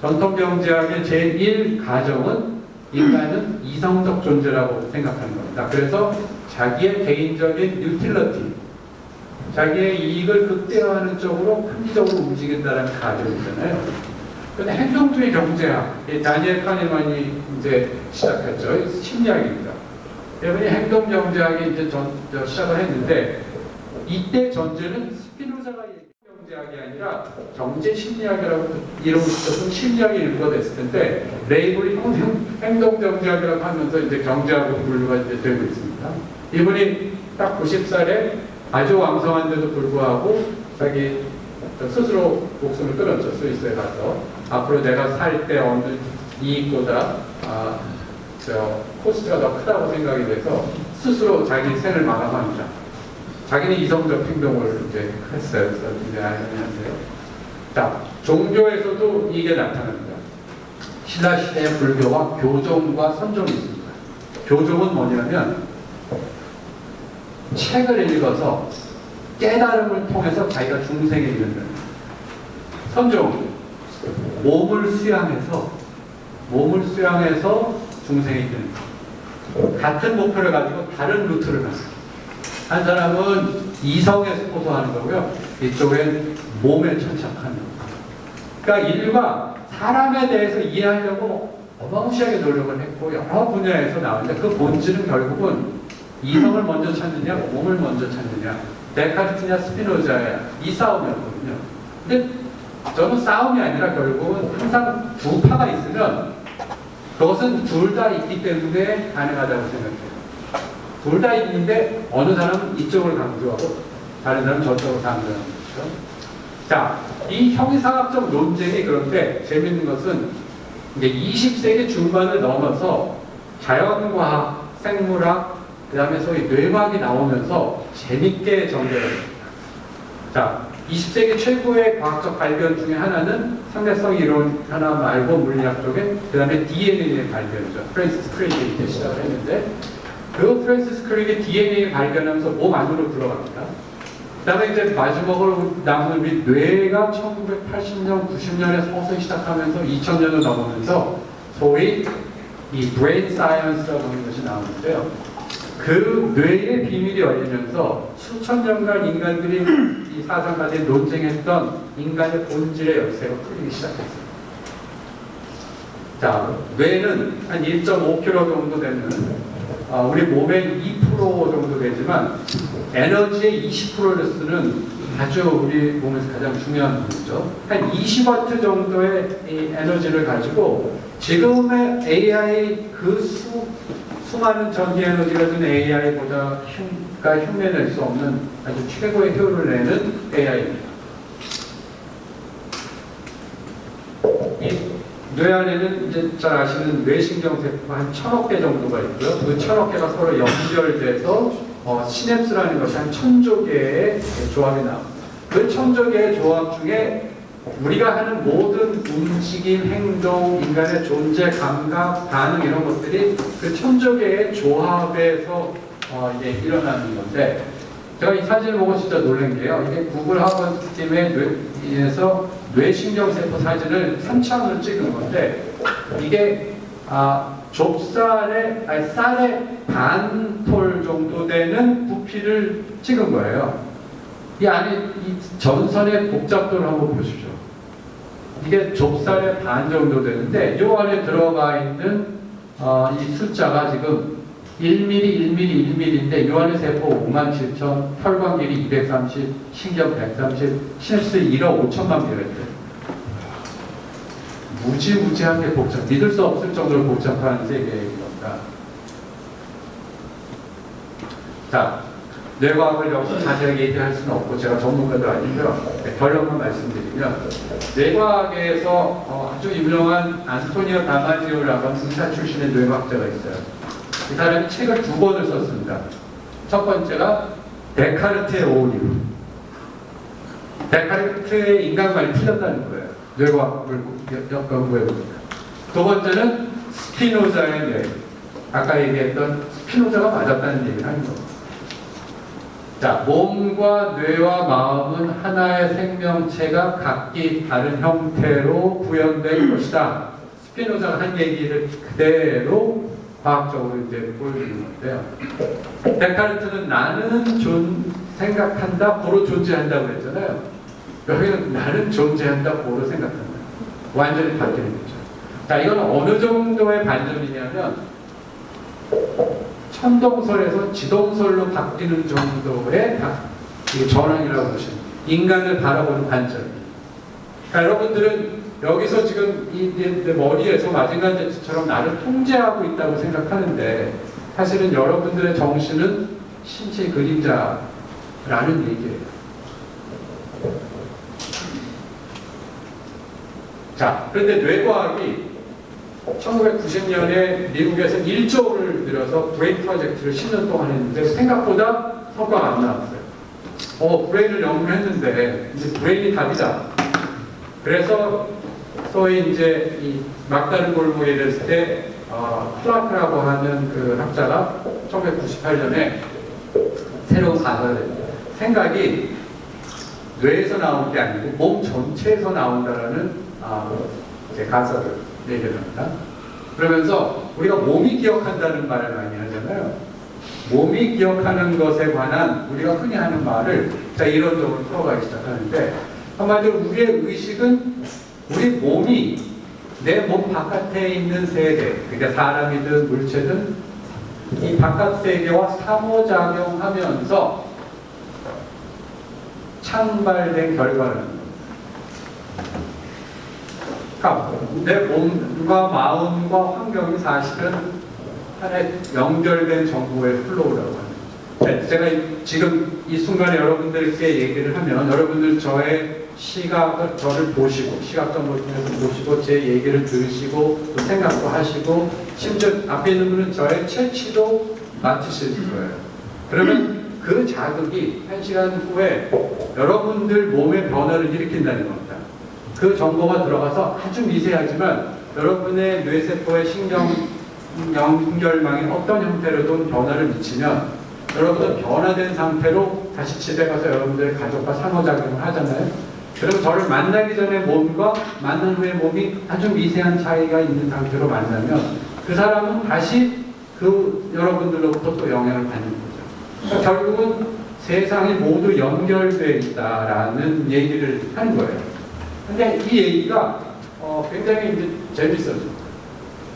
전통 경제학의 제1 가정은 인간은 이성적 존재라고 생각하는 겁니다. 그래서 자기의 개인적인 유틸러티, 자기의 이익을 극대화하는 쪽으로 합리적으로 움직인다는 가정이잖아요. 근데 행동주의 경제학, 이 다니엘 카니만이 이제 시작했죠. 심리학입니다. 여러분이 행동 경제학이 이제 시작을 했는데, 이때 전제는 스피노자가 경제학이 아니라 경제 심리학이라고 이름을 붙여서 심리학의 일부가 됐을 텐데, 레이블이 행동 경제학이라고 하면서 이제 경제학으로 분류가 이제 되고 있습니다. 이분이 딱 90살에 아주 왕성한데도 불구하고 자기 스스로 목숨을 끊었죠. 스위스에 가서. 앞으로 내가 살 때 얻는 이익보다 코스트가 더 크다고 생각이 돼서 스스로 자기 생을 마감합니다. 자기는 이성적 행동을 이제 했어요. 그래서 이제 아니한데요. 자, 종교에서도 이게 나타납니다. 신라 시대의 불교와 교종과 선종이 있습니다. 교종은 뭐냐면 책을 읽어서 깨달음을 통해서 자기가 중생에 이른다. 선종, 몸을 수양해서 중생에 이르는. 같은 목표를 가지고 다른 루트를 갔어요. 한 사람은 이성에 호소하는 거고요. 이쪽엔 몸에 천착하는 거예요. 그러니까 인류가 사람에 대해서 이해하려고 어마무시하게 노력을 했고 여러 분야에서 나오는데 그 본질은 결국은 이성을 먼저 찾느냐, 몸을 먼저 찾느냐, 데카르트냐, 스피노자야 이 싸움이었거든요. 근데 저는 싸움이 아니라 결국은 항상 두 파가 있으면 그것은 둘 다 있기 때문에 가능하다고 생각해요. 둘 다 있는데 어느 사람은 이쪽을 강조하고 다른 사람은 저쪽을 강조하는 거죠. 자, 이 형이상학적 논쟁이 그런데 재밌는 것은 이제 20세기 중반을 넘어서 자연과학, 생물학, 그 다음에 소위 뇌과학이 나오면서 재밌게 전개를 합니다. 자, 20세기 최고의 과학적 발견 중에 하나는 상대성 이론 하나 말고 물리학 쪽에 그 다음에 DNA의 발견이죠. 프랜시스 크릭이 이제 시작을 했는데 그 프랜시스 크릭이 DNA 발견하면서 몸 안으로 들어갑니다. 그 다음에 이제 마지막으로 남은 우리 뇌가 1980년, 90년에 서서히 시작하면서 2000년을 넘으면서 소위 이 브레인 사이언스라고 하는 것이 나오는데요. 그 뇌의 비밀이 열리면서 수천 년간 인간들이 이 사상가들이 논쟁했던 인간의 본질의 열쇠가 풀리기 시작했어요. 자, 뇌는 한 1.5kg 정도 되는 우리 몸의 2% 정도 되지만 에너지의 20%를 쓰는 아주 우리 몸에서 가장 중요한 부분이죠. 한 20W 정도의 이 에너지를 가지고 지금의 AI 수많은 전기 에너지가 든 AI보다 흉내낼 수 없는 아주 최고의 효율을 내는 AI입니다. 이 뇌 안에는 이제 잘 아시는 뇌신경세포가 한 1000억 개 정도가 있고요. 그 1000억 개가 서로 연결돼서 시냅스라는 것이 한 1000조 개의 조합이 나옵니다. 그 1000조 개의 조합 중에 우리가 하는 모든 움직임, 행동, 인간의 존재, 감각, 반응 이런 것들이 그 1000조 개의 조합에서 이제 일어나는 건데 제가 이 사진을 보고 진짜 놀란 게요. 이게 구글 하버드 팀의 뇌에서 뇌신경세포 사진을 3차원으로 찍은 건데 이게 쌀의 반톨 정도 되는 부피를 찍은 거예요. 이 안에 이 전선의 복잡도를 한번 보십시오. 이게 좁쌀의 반 정도 되는데 이 안에 들어가 있는 이 숫자가 지금 1mm인데 이 안에 세포 57,000, 혈관 길이 230, 신경 130, 시냅스 1억 5천만 개가 있대요. 무지무지하게 복잡, 믿을 수 없을 정도로 복잡한 세계인 겁니다. 자, 뇌과학을 여기서 자세하게 얘기할 수는 없고 제가 전문가도 아니고요. 결론만 말씀드리면 뇌과학에서 아주 유명한 안토니오 다마지오라고 하는 의사 출신의 뇌과학자가 있어요. 이 사람이 책을 2권을 썼습니다. 첫 번째가 데카르트의 오류. 데카르트의 인간관이 틀렸다는 거예요. 뇌과학을 연구해보니까. 두 번째는 스피노자의 뇌. 아까 얘기했던 스피노자가 맞았다는 얘기를 하는 겁니다. 자, 몸과 뇌와 마음은 하나의 생명체가 각기 다른 형태로 구현된 것이다. 스피노자가 한 얘기를 그대로 과학적으로 이제 보여주는 건데요. 데카르트는 나는 생각한다, 고로 존재한다고 그랬잖아요. 여기는 나는 존재한다, 고로 생각한다. 완전히 바뀌는 거죠. 자, 이건 어느 정도의 반전이냐면 천동설에서 지동설로 바뀌는 정도의 전환이라고 보시면 인간을 바라보는 관점. 그러니까 여러분들은 여기서 지금 내 머리에서 마징가 제트처럼 나를 통제하고 있다고 생각하는데 사실은 여러분들의 정신은 신체의 그림자라는 얘기예요. 자, 그런데 뇌과학이 1990년에 미국에서 1조를 들여서 브레인 프로젝트를 10년 동안 했는데 생각보다 성과가 안 나왔어요. 브레인을 연구했는데 이제 브레인이 답이다. 그래서 소위 이제 이 막다른 골목에 이랬을 때 플라크라고 하는 그 학자가 1998년에 새로운 가설을 생각이 뇌에서 나오는 게 아니고 몸 전체에서 나온다라는 가설을 얘기를 합니다. 그러면서 우리가 몸이 기억한다는 말을 많이 하잖아요. 몸이 기억하는 것에 관한 우리가 흔히 하는 말을 자 이론적으로 풀어가기 시작하는데 한마디로 우리의 의식은 우리 몸이 내 몸 바깥에 있는 세계, 그러니까 사람이든 물체든 이 바깥 세계와 상호작용하면서 창발된 결과는 그러니까 내 몸과 마음과 환경이 사실은 하나의 연결된 정보의 플로우라고 합니다. 제가 지금 이 순간에 여러분들께 얘기를 하면 여러분들 저의 시각을 저를 보시고 시각 정보를 통해서 보시고 제 얘기를 들으시고 또 생각도 하시고 심지어 앞에 있는 분은 저의 채취도 맡으실 거예요. 그러면 그 자극이 1시간 후에 여러분들 몸의 변화를 일으킨다는 겁니다. 그 정보가 들어가서 아주 미세하지만 여러분의 뇌세포의 신경 연결망에 어떤 형태로든 변화를 미치면 여러분은 변화된 상태로 다시 집에 가서 여러분들의 가족과 상호작용을 하잖아요. 그럼 저를 만나기 전에 몸과 만난 후에 몸이 아주 미세한 차이가 있는 상태로 만나면 그 사람은 다시 그 여러분들로부터 또 영향을 받는 거죠. 그러니까 결국은 세상이 모두 연결되어 있다라는 얘기를 하는 거예요. 근데 이 얘기가 굉장히 이제 재밌어요.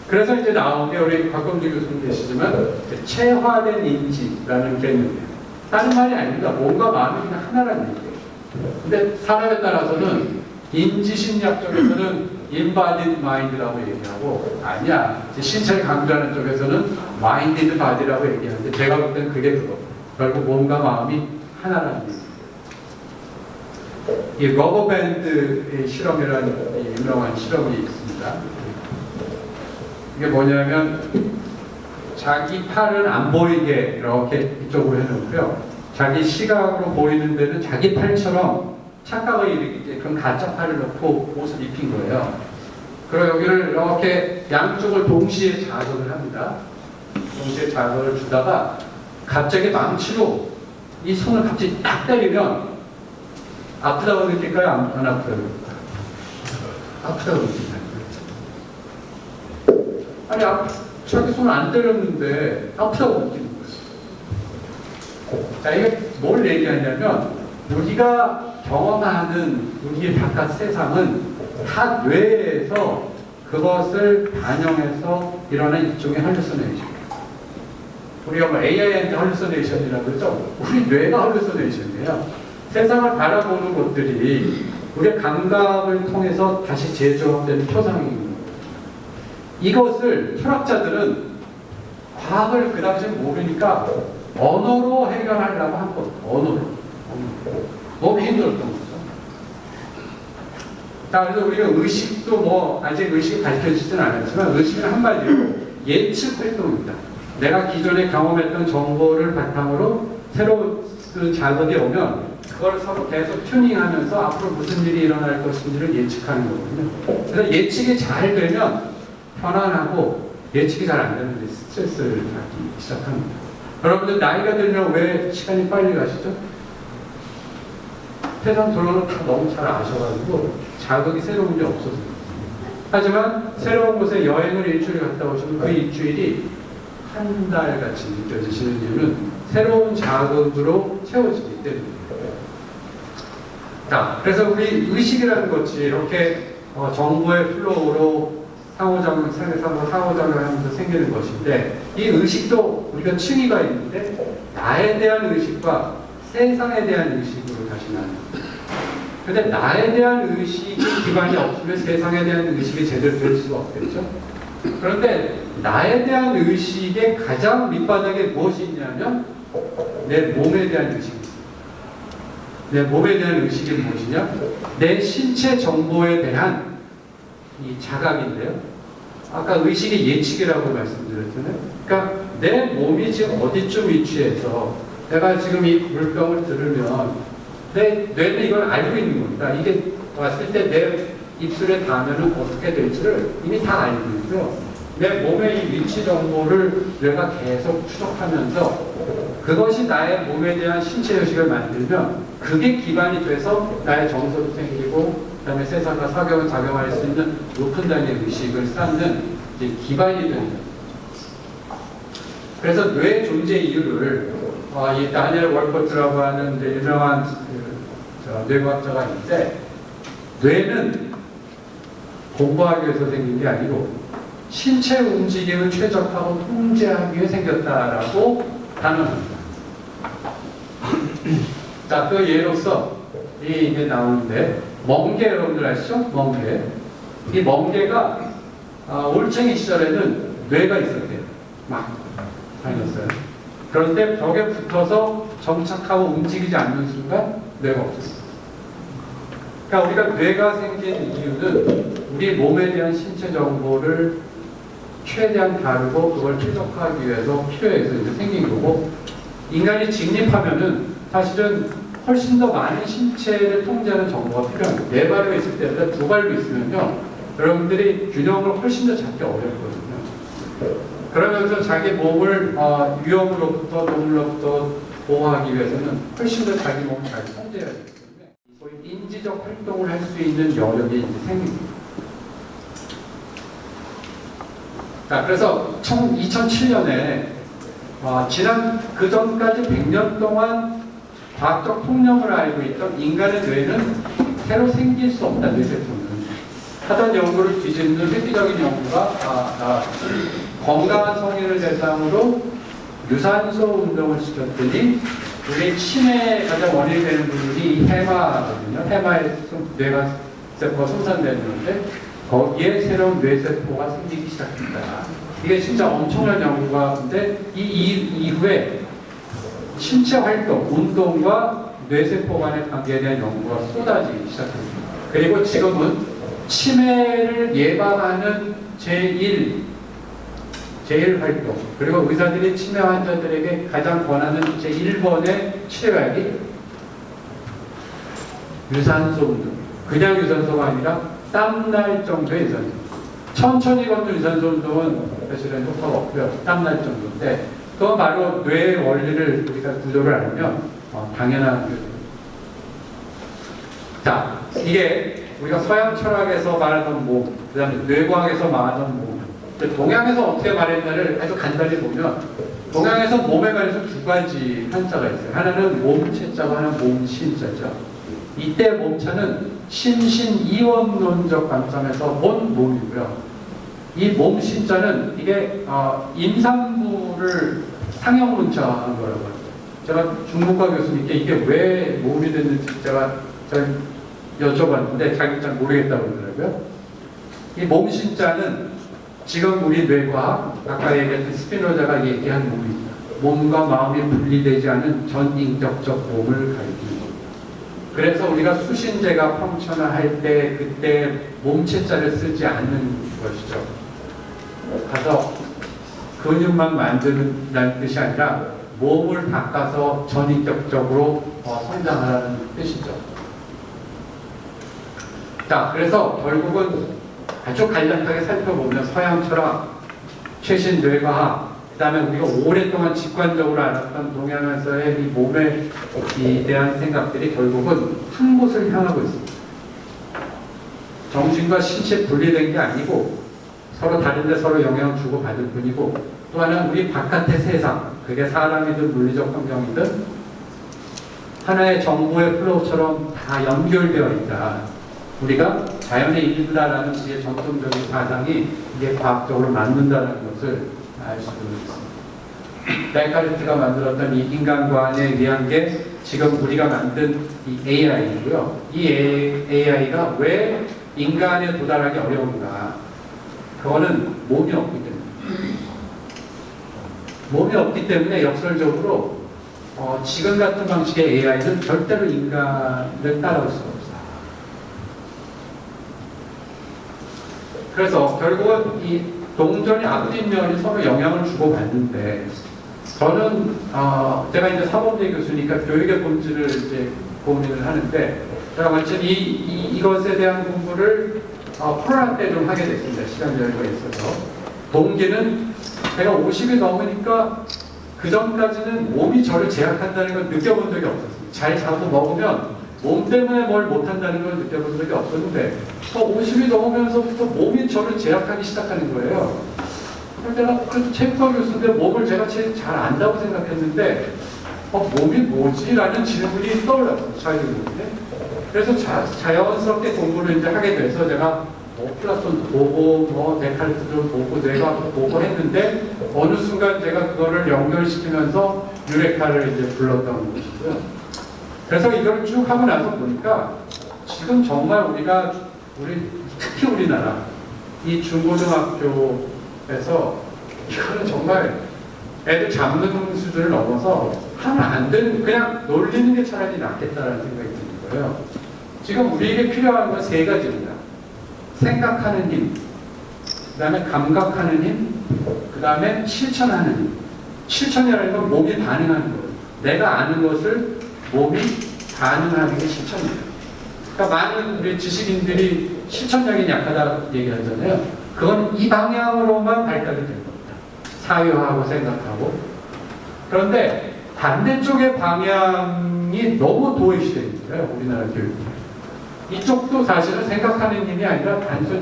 그래서 이제 나온 게 우리 곽범주 교수님 계시지만 체화된 인지라는 개념이에요. 다른 말이 아닙니다. 몸과 마음이 그냥 하나라는 얘기예요. 근데 사람에 따라서는 인지심리학 쪽에서는 embodied mind라고 얘기하고 아니야. 신체를 강조하는 쪽에서는 minded body라고 얘기하는데 제가 볼 때는 그게 그거. 결국 몸과 마음이 하나라는 얘기예요. 이 러버밴드의 실험이라는 유명한 실험이 있습니다. 이게 뭐냐면 자기 팔은 안 보이게 이렇게 이쪽으로 해놓고요. 자기 시각으로 보이는 데는 자기 팔처럼 착각을 일으키게끔 가짜 팔을 넣고 옷을 입힌 거예요. 그리고 여기를 이렇게 양쪽을 동시에 자극을 합니다. 동시에 자극을 주다가 갑자기 망치로 이 손을 갑자기 딱 때리면 아프다고 느낄까요? 안 아프다고 느낄까요? 아프다고 느낄까요? 아니, 자기 손을 안 때렸는데 아프다고 느끼는 거예요. 자, 이게 뭘 얘기하냐면 우리가 경험하는 우리의 바깥 세상은 다 뇌에서 그것을 반영해서 일어난 일종의 할루시네이션. 우리가 뭐 AI한테 할루시네이션이라고 그러죠? 우리 뇌가 할루시네이션이에요. 세상을 바라보는 것들이 우리의 감각을 통해서 다시 재조합되는 표상입니다. 이것을 철학자들은 과학을 그 당시에 모르니까 언어로 해결하려고 한 것, 언어로. 너무 힘들었던 거죠. 자, 그래서 우리가 의식도 뭐, 아직 의식이 밝혀지진 않았지만, 의식은 한마디로 예측 활동입니다. 내가 기존에 경험했던 정보를 바탕으로 새로운 자극이 오면, 그걸 서로 계속 튜닝하면서 앞으로 무슨 일이 일어날 것인지를 예측하는 거거든요. 그래서 예측이 잘 되면 편안하고, 예측이 잘 안 되면 스트레스를 받기 시작합니다. 여러분들 나이가 들면 왜 시간이 빨리 가시죠? 세상 돌아가는 다 너무 잘 아셔가지고 자극이 새로운 게 없어져요. 하지만 새로운 곳에 여행을 일주일 갔다 오시면 그 일주일이 한 달같이 느껴지시는 이유는 새로운 자극으로 채워지기 때문입니다. 자, 그래서 우리 의식이라는 것이 이렇게 정보의 플로우로 상호작용하면서 생기는 것인데, 이 의식도 우리가 층위가 있는데 나에 대한 의식과 세상에 대한 의식으로 다시 나눕니다. 근데 나에 대한 의식이 기반이 없으면 세상에 대한 의식이 제대로 될 수가 없겠죠. 그런데 나에 대한 의식의 가장 밑바닥에 무엇이 있냐면 내 몸에 대한 의식이 있습니다. 내 몸에 대한 의식이 무엇이냐? 내 신체 정보에 대한 이 자각인데요. 아까 의식의 예측이라고 말씀드렸잖아요. 그러니까 내 몸이 지금 어디쯤 위치해서 내가 지금 이 물병을 들으면 내 뇌는 이걸 알고 있는 겁니다. 이게 왔을 때 내 입술에 닿으면 어떻게 될지를 이미 다 알고 있고요. 내 몸의 이 위치 정보를 뇌가 계속 추적하면서 그것이 나의 몸에 대한 신체 의식을 만들면 그게 기반이 돼서 나의 정서도 생기고 그다음에 세상과 작용할 수 있는 높은 단위의 의식을 쌓는 이제 기반이 됩니다. 그래서 뇌 존재 이유를 이 다니엘 월코트라고 하는 유명한 뇌과학자가 있는데, 뇌는 공부하기 위해서 생긴 게 아니고 신체 움직임을 최적화하고 통제하기 위해 생겼다라고 단언합니다. 자, 그 예로서 이게 나오는데, 멍게 여러분들 아시죠? 멍게. 이 멍게가 올챙이 시절에는 뇌가 있었대요. 막 다녔어요. 그런데 벽에 붙어서 정착하고 움직이지 않는 순간 뇌가 없었어요. 그러니까 우리가 뇌가 생긴 이유는 우리 몸에 대한 신체 정보를 최대한 다루고 그걸 최적화하기 위해서 필요해서 이제 생긴 거고, 인간이 직립하면은 사실은 훨씬 더 많은 신체를 통제하는 정보가 필요합니다. 네 발로 있을 때보다 두 발로 있으면요, 여러분들이 균형을 훨씬 더 잡기 어렵거든요. 그러면서 자기 몸을 위험으로부터, 동물로부터 보호하기 위해서는 훨씬 더 자기 몸을 잘 통제해야 되기 때문에 소위 인지적 활동을 할 수 있는 여력이 이제 생깁니다. 자, 그래서 2007년에 지난 그 전까지 100년 동안 과학적 통념을 알고 있던 인간의 뇌는 새로 생길 수 없다, 뇌세포는 하던 연구를 뒤집는 획기적인 연구가 나왔습니다. 건강한 성인을 대상으로 유산소 운동을 시켰더니 우리 치매 가장 원인이 되는 부분이 해마거든요. 해마에 뇌가 세포가 손상되는데 거기에 새로운 뇌세포가 생기기 시작했다. 이게 진짜 엄청난 연구가인데 이 이후에 신체 활동, 운동과 뇌세포 간의 관계에 대한 연구가 쏟아지기 시작합니다. 그리고 지금은 치매를 예방하는 제1 활동, 그리고 의사들이 치매 환자들에게 가장 권하는 제1번의 치료약이 유산소 운동. 그냥 유산소가 아니라 땀날 정도의 유산소. 천천히 걷는 유산소 운동은 사실은 효과가 없고요. 땀날 정도인데, 그건 바로 뇌의 원리를 우리가 구조를 알면 당연한 거예요. 자, 이게 우리가 서양 철학에서 말하던 몸, 그 다음에 뇌과학에서 말하던 몸, 동양에서 어떻게 말했냐를 아주 간단히 보면, 동양에서 몸에 관해서 두 가지 한자가 있어요. 하나는 몸체자고 하나는 몸신자죠. 이때 몸체는 심신이원론적 관점에서 본 몸이고요. 이 몸신자는 이게 임산부를 상형문자한 거라고 합니다. 제가 중국과 교수님께 이게 왜 몸이 됐는지 제가 잘 여쭤봤는데 자기 잘 모르겠다고 그러더라고요. 이 몸신자는 지금 우리 뇌과 아까 얘기했던 스피노자가 얘기한 몸입니다. 몸과 마음이 분리되지 않은 전인격적 몸을 가리키는 겁니다. 그래서 우리가 수신제가 펑션을 때 그때 몸체자를 쓰지 않는 것이죠. 가서 근육만 만드는 뜻이 아니라 몸을 닦아서 전인격적으로 성장하라는 뜻이죠. 자, 그래서 결국은 아주 간략하게 살펴보면 서양 철학, 최신 뇌과학, 그 다음에 우리가 오랫동안 직관적으로 알았던 동양에서의 이 몸에 대한 생각들이 결국은 한 곳을 향하고 있습니다. 정신과 신체 분리된 게 아니고 서로 다른데 서로 영향을 주고 받을 뿐이고, 또 하나는 우리 바깥의 세상, 그게 사람이든 물리적 환경이든 하나의 정보의 플로우처럼 다 연결되어 있다. 우리가 자연의 일부다라는 우리의 전통적인 사상이 이게 과학적으로 맞는다는 것을 알 수도 있습니다. 데카르트가 만들었던 이 인간관에 의한 게 지금 우리가 만든 이 AI이고요. 이 AI가 왜 인간에 도달하기 어려운가? 그거는 몸이 없기 때문에. 몸이 없기 때문에 역설적으로 지금 같은 방식의 AI는 절대로 인간을 따라올 수가 없어요. 그래서 결국은 이 동전이 앞뒷면이 서로 영향을 주고받는데, 저는 제가 이제 사범대 교수니까 교육의 본질을 이제 고민을 하는데, 제가 마침 이것에 대한 공부를 코로나 때 좀 하게 됐습니다. 시간 여유가 있어서. 동기는 제가 50이 넘으니까 그 전까지는 몸이 저를 제약한다는 걸 느껴본 적이 없었습니다. 잘 자고 먹으면 몸 때문에 뭘 못한다는 걸 느껴본 적이 없었는데, 50이 넘으면서부터 몸이 저를 제약하기 시작하는 거예요. 그래서 내가 그래도 체육과 교수인데 몸을 제가 제일 잘 안다고 생각했는데, 몸이 뭐지? 라는 질문이 떠올랐어요. 자유로운데. 그래서 자연스럽게 공부를 이제 하게 돼서 제가 플라톤도 보고 데카르트도 보고 내가 보고 했는데, 어느 순간 제가 그거를 연결시키면서 유레카를 이제 불렀던 것이고요. 그래서 이걸 쭉 하고 나서 보니까 지금 정말 특히 우리나라 이 중고등학교에서 이거는 정말 애들 잡는 수준을 넘어서 하면 안 되는, 그냥 놀리는 게 차라리 낫겠다라는 생각이 드는 거예요. 지금 우리에게 필요한 건 세 가지입니다. 생각하는 힘, 그 다음에 감각하는 힘, 그 다음에 실천하는 힘. 실천이라는 건 몸이 반응하는 거예요. 내가 아는 것을 몸이 반응하는 게 실천이에요. 그러니까 많은 우리 지식인들이 실천력이 약하다고 얘기하잖아요. 그건 이 방향으로만 발달이 된 겁니다. 사유하고 생각하고. 그런데 반대쪽의 방향이 너무 도외시되어 있는 거예요. 우리나라 교육이. 이쪽도 사실은 생각하는 힘이 아니라 단순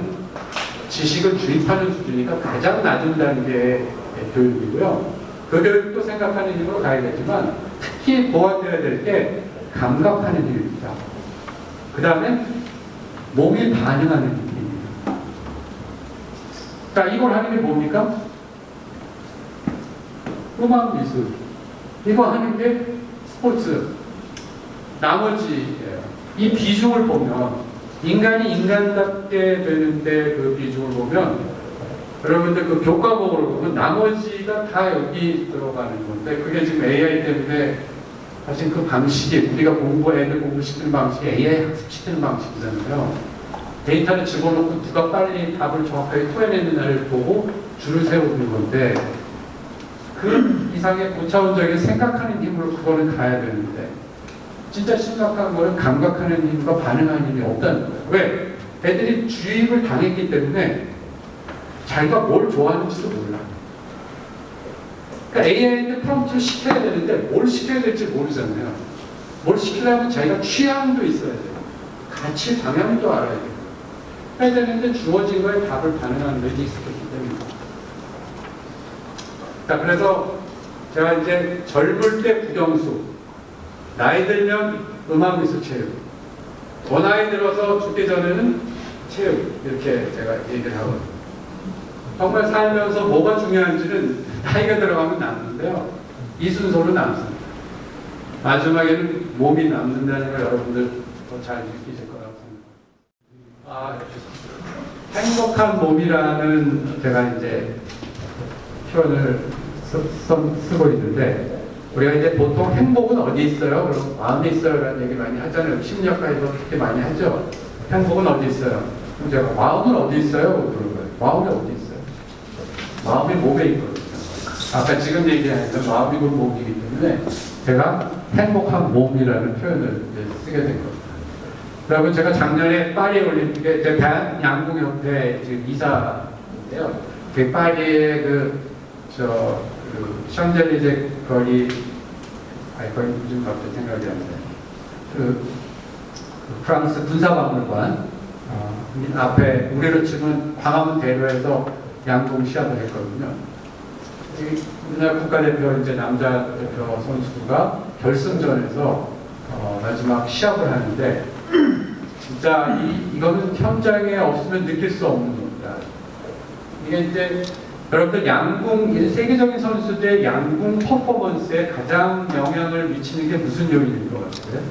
지식을 주입하는 수준이니까 가장 낮은 단계의 교육이고요. 그 교육도 생각하는 힘으로 가야 되지만 특히 보완되어야 될 게 감각하는 힘입니다. 그 다음에 몸이 반응하는 힘입니다. 그러니까 이걸 하는 게 뭡니까? 음악 미술. 이거 하는 게 스포츠. 나머지예요. 이 비중을 보면, 인간이 인간답게 되는데 그 비중을 보면, 여러분들 그 교과목으로 보면 나머지가 다 여기 들어가는 건데, 그게 지금 AI 때문에 사실 그 방식이, 우리가 애들 공부시키는 방식이 AI 학습시키는 방식이잖아요. 데이터를 집어넣고 누가 빨리 답을 정확하게 토해내느냐를 보고 줄을 세우는 건데, 그 이상의 고차원적인 생각하는 힘으로 그거는 가야 되는데, 진짜 심각한 거는 감각하는 힘과 반응하는 힘이 없다는 거예요. 왜? 애들이 주입을 당했기 때문에 자기가 뭘 좋아하는지도 몰라. 그러니까 AI한테 프롬프트를 시켜야 되는데 뭘 시켜야 될지 모르잖아요. 뭘 시키려면 자기가 취향도 있어야 돼요. 가치 방향도 알아야 돼요. 해야 되는데 주어진 거에 답을 반응하는 데 익숙했기 때문에. 자, 그래서 제가 이제 젊을 때 국영수, 나이 들면 음악미술 체육, 더 나이 들어서 죽기 전에는 체육, 이렇게 제가 얘기를 하거든요. 정말 살면서 뭐가 중요한지는 나이가 들어가면 남는데요. 이 순서로 남습니다. 마지막에는 몸이 남는다는 걸 여러분들 더 잘 느끼실 거라고 생각합니다. 행복한 몸이라는 제가 이제 표현을 쓰고 있는데, 우리가 이제 보통 행복은 어디 있어요? 그럼 마음에 있어요? 라는 얘기 많이 하잖아요. 심리학과에서 그렇게 많이 하죠. 행복은 어디 있어요? 그럼 제가 마음은 어디 있어요? 그런 거예요. 마음이 어디 있어요? 마음이 몸에 있거든요. 아까 지금 얘기하는 마음이고 몸이기 때문에 제가 행복한 몸이라는 표현을 이제 쓰게 된 겁니다. 여러분, 제가 작년에 파리 올림픽에 제 대한양궁협회 이사인데요. 그 파리의 샹젤리제 거리 좀 갑자기 생각이 안 나요. 그 프랑스 군사박물관, 앞에 우리로 치면 광화문 대로에서 양궁 시합을 했거든요. 우리나라 국가대표 이제 남자 대표 선수가 결승전에서 마지막 시합을 하는데 진짜 이거는 현장에 없으면 느낄 수 없는 겁니다. 이게 이제 여러분들 양궁 세계적인 선수들의 양궁 퍼포먼스에 가장 영향을 미치는 게 무슨 요인인 것 같아요?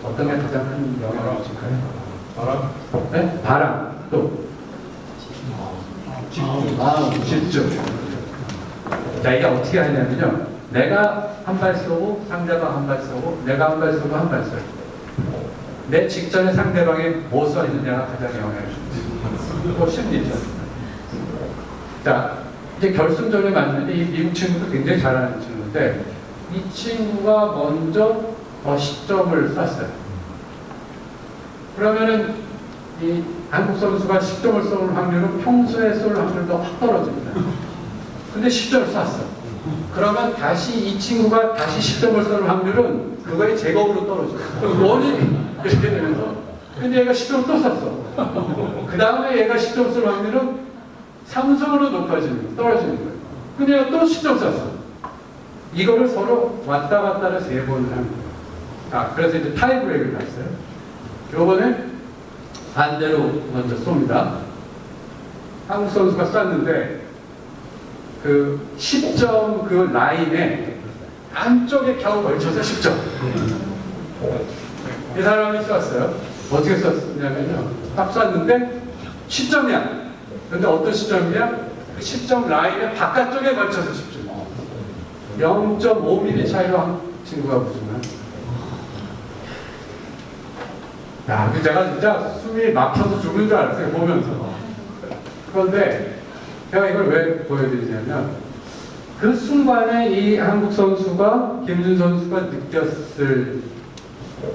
어떤 게 가장 큰 영향을 미칠까요? 바람? 네? 바람. 또 집중. 자, 이게 어떻게 하냐면요. 내가 한 발 쏘고 상대방 한 발 쏘고 내가 한 발 쏘고 한 발 쏘고 내 직전에 상대방이 뭐 써 있느냐가 가장 영향을 줍니다. 그거 심리죠. 자, 이제 결승전에 맞는데 이 미국 친구도 굉장히 잘하는 친구인데 이 친구가 먼저 시점을 쐈어요. 그러면은 이 한국 선수가 10점을 쏠 확률은 평소에 쏠 확률도 확 떨어집니다. 근데 10점을 쐈어. 그러면 다시 이 친구가 다시 10점을 쏠 확률은 그거의 제곱으로 떨어져요. 원인이 이렇게 되면서 근데 얘가 10점을 또 쐈어. 그 다음에 얘가 10점 쏠 확률은 3승으로 높아지는 떨어지는 거예요. 근데 얘가 또 10점 쐈어. 이거를 서로 왔다 갔다를 3번을 하는 거예요. 자, 그래서 이제 타이브레이크를 갔어요. 요번에 반대로 먼저 쏩니다. 한국 선수가 쐈는데 그 10점 그 라인에 안쪽에 겨우 걸쳐서 10점. 이 사람이 쐈어요. 어떻게 쐈냐면요. 딱 쐈는데 10점이야. 근데 어떤 10점이야? 그 10점 라인에 바깥쪽에 걸쳐서 10점. 0.5mm 차이로 한 친구가 우승한. 야, 제가 진짜 숨이 막혀서 죽는 줄 알았어요, 보면서. 그런데 제가 이걸 왜 보여드리냐면 그 순간에 이 한국 선수가 김준 선수가 느꼈을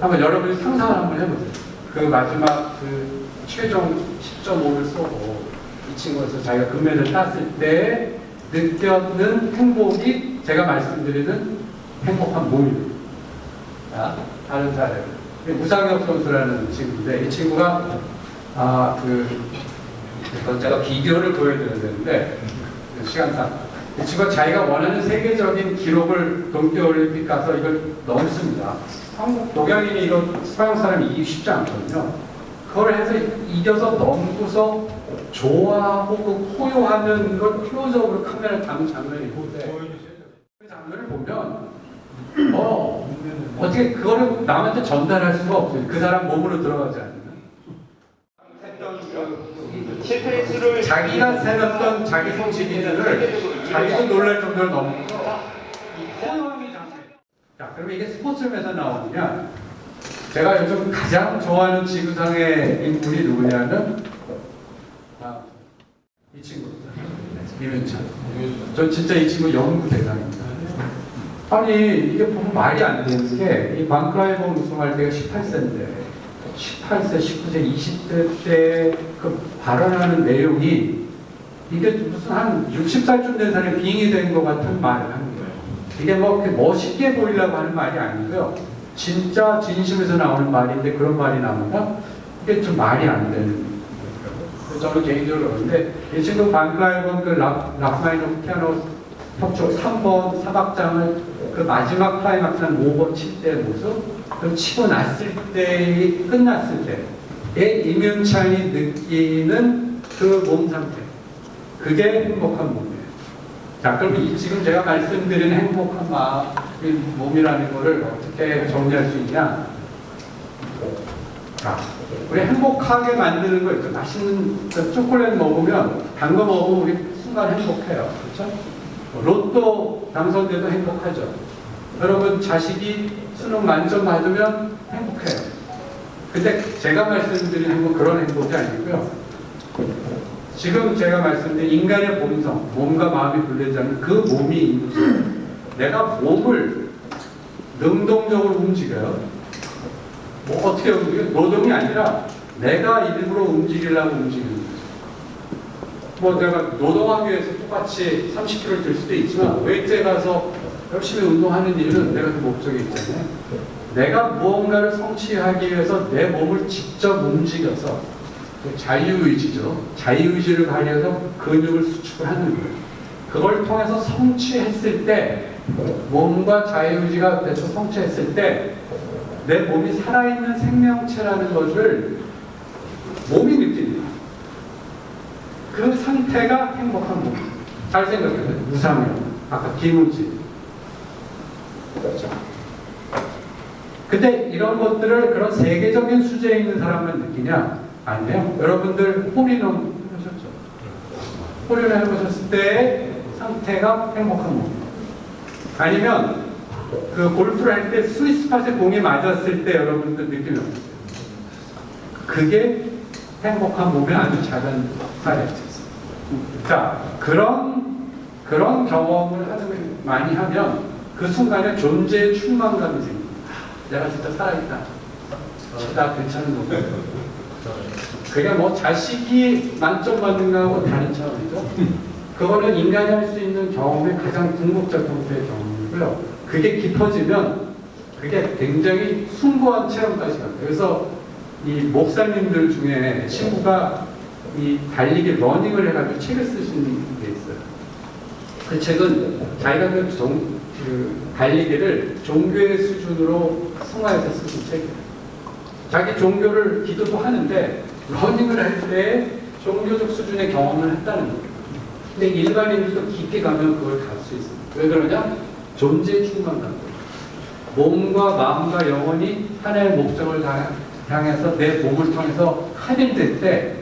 한번 여러분이 상상을 한번 해보세요. 그 마지막 그 최종 10.5를 쏘고 이 친구에서 자기가 금메달을 땄을 때 느꼈는 행복이 제가 말씀드리는 행복한 몸입니다. 자, 다른 사례. 우상혁 선수라는 친구인데 이 친구가 제가 비디오를 보여드려야 되는데 시간상 이 친구가 자기가 원하는 세계적인 기록을 동계올림픽 가서 이걸 넘습니다. 한국 동양인이 이거 서양 사람이 이기기 쉽지 않거든요. 그걸 해서 이겨서 넘고서 좋아하고 그 포효하는 걸 클로즈업으로 카메라를 담은 장면이 있는데 그 장면을 보면 어떻게 그거를 남한테 전달할 수가 없어요. 그 사람 몸으로 들어가지 않으면. 자기가 세웠던 자기 성취기들을 자기도 놀랄 정도로 넘는 자, 그러면 이게 스포츠에서 나오느냐? 제가 요즘 가장 좋아하는 지구상의 인물이 누구냐면 이 친구입니다. 이면찬. 전 진짜 이 친구 연구 대상입니다. 아니 이게 보면 말이 안 되는 게 이 방크라이버 우승할 때가 18세인데 18세, 19세, 20대 때 그 발언하는 내용이 이게 무슨 한 60살쯤 된 사람이 빙이 된 것 같은 말을 하는 거예요. 이게 뭐 멋있게 보이려고 하는 말이 아니고요. 진짜 진심에서 나오는 말인데 그런 말이 나온다? 이게 좀 말이 안 되는 거예요. 저는 개인적으로 그런데 이 친구 방크라이버 그 락마이너 피아노 협조 3번 사박장을 그 마지막 클라이막스 한 5번 칠 때 모습, 그 치고 났을 때, 끝났을 때의 이면찬이 느끼는 그 몸 상태. 그게 행복한 몸이에요. 자, 그럼 지금 제가 말씀드린 행복한 몸이라는 거를 어떻게 정리할 수 있냐? 자, 우리 행복하게 만드는 거 있죠. 맛있는 초콜릿 먹으면, 단 거 먹으면 우리 순간 행복해요. 그렇죠? 로또 당선돼도 행복하죠. 여러분 자식이 수능 만점 받으면 행복해요. 근데 제가 말씀드린 행복 그런 행복이 아니고요. 지금 제가 말씀드린 인간의 본성, 몸과 마음이 분리되지 않는 그 몸이 있는 거예요. 내가 몸을 능동적으로 움직여요. 뭐 어떻게 움직여요? 노동이 아니라 내가 일부러 움직이려고 움직이는 거죠. 뭐 내가 노동하기 위해서 똑같이 30kg를 들 수도 있지만 웨이트에 가서 열심히 운동하는 이유는 내가 그 목적이 있잖아요. 내가 무언가를 성취하기 위해서 내 몸을 직접 움직여서 자유의지죠. 자유의지를 가려서 근육을 수축을 하는 거예요. 그걸 통해서 성취했을 때, 몸과 자유의지가 돼서 성취했을 때, 내 몸이 살아있는 생명체라는 것을 몸이 느낍니다. 그 상태가 행복한 몸. 잘 생각해요. 무상형. 아까 김우지. 그렇죠. 근데 이런 것들을 그런 세계적인 수준에 있는 사람만 느끼냐? 아니에요. 여러분들 홀인원 해보셨죠? 홀인원 해보셨을 때의 상태가 행복한 몸. 아니면 그 골프를 할 때 스위스팟에 공이 맞았을 때 여러분들 느낌이 어떠세요? 그게 행복한 몸의 아주 작은 사례였어요. 자, 그런 경험을 많이 하면 그 순간에 존재의 충만감이 생깁니다. 내가 진짜 살아있다. 나 괜찮은 거고. 그게 뭐 자식이 만점 받는 거하고 다른 차원이죠. 그거는 인간이 할 수 있는 경험의 가장 궁극적 형태의 경험이고요. 그게 깊어지면 그게 굉장히 숭고한 체험까지 갑니다. 그래서 이 목사님들 중에 친구가 이 달리기 러닝을 해가지고 책을 쓰신 게 있어요. 그 책은 자기가 그 달리기를 종교의 수준으로 승화해서 쓰신 책이에요. 자기 종교를 기도도 하는데 러닝을 할 때 종교적 수준의 경험을 했다는 거예요. 근데 일반인들도 깊이 가면 그걸 갈 수 있습니다. 왜 그러냐? 존재의 충만감. 몸과 마음과 영혼이 하나의 목적을 향해서 내 몸을 통해서 합일될 때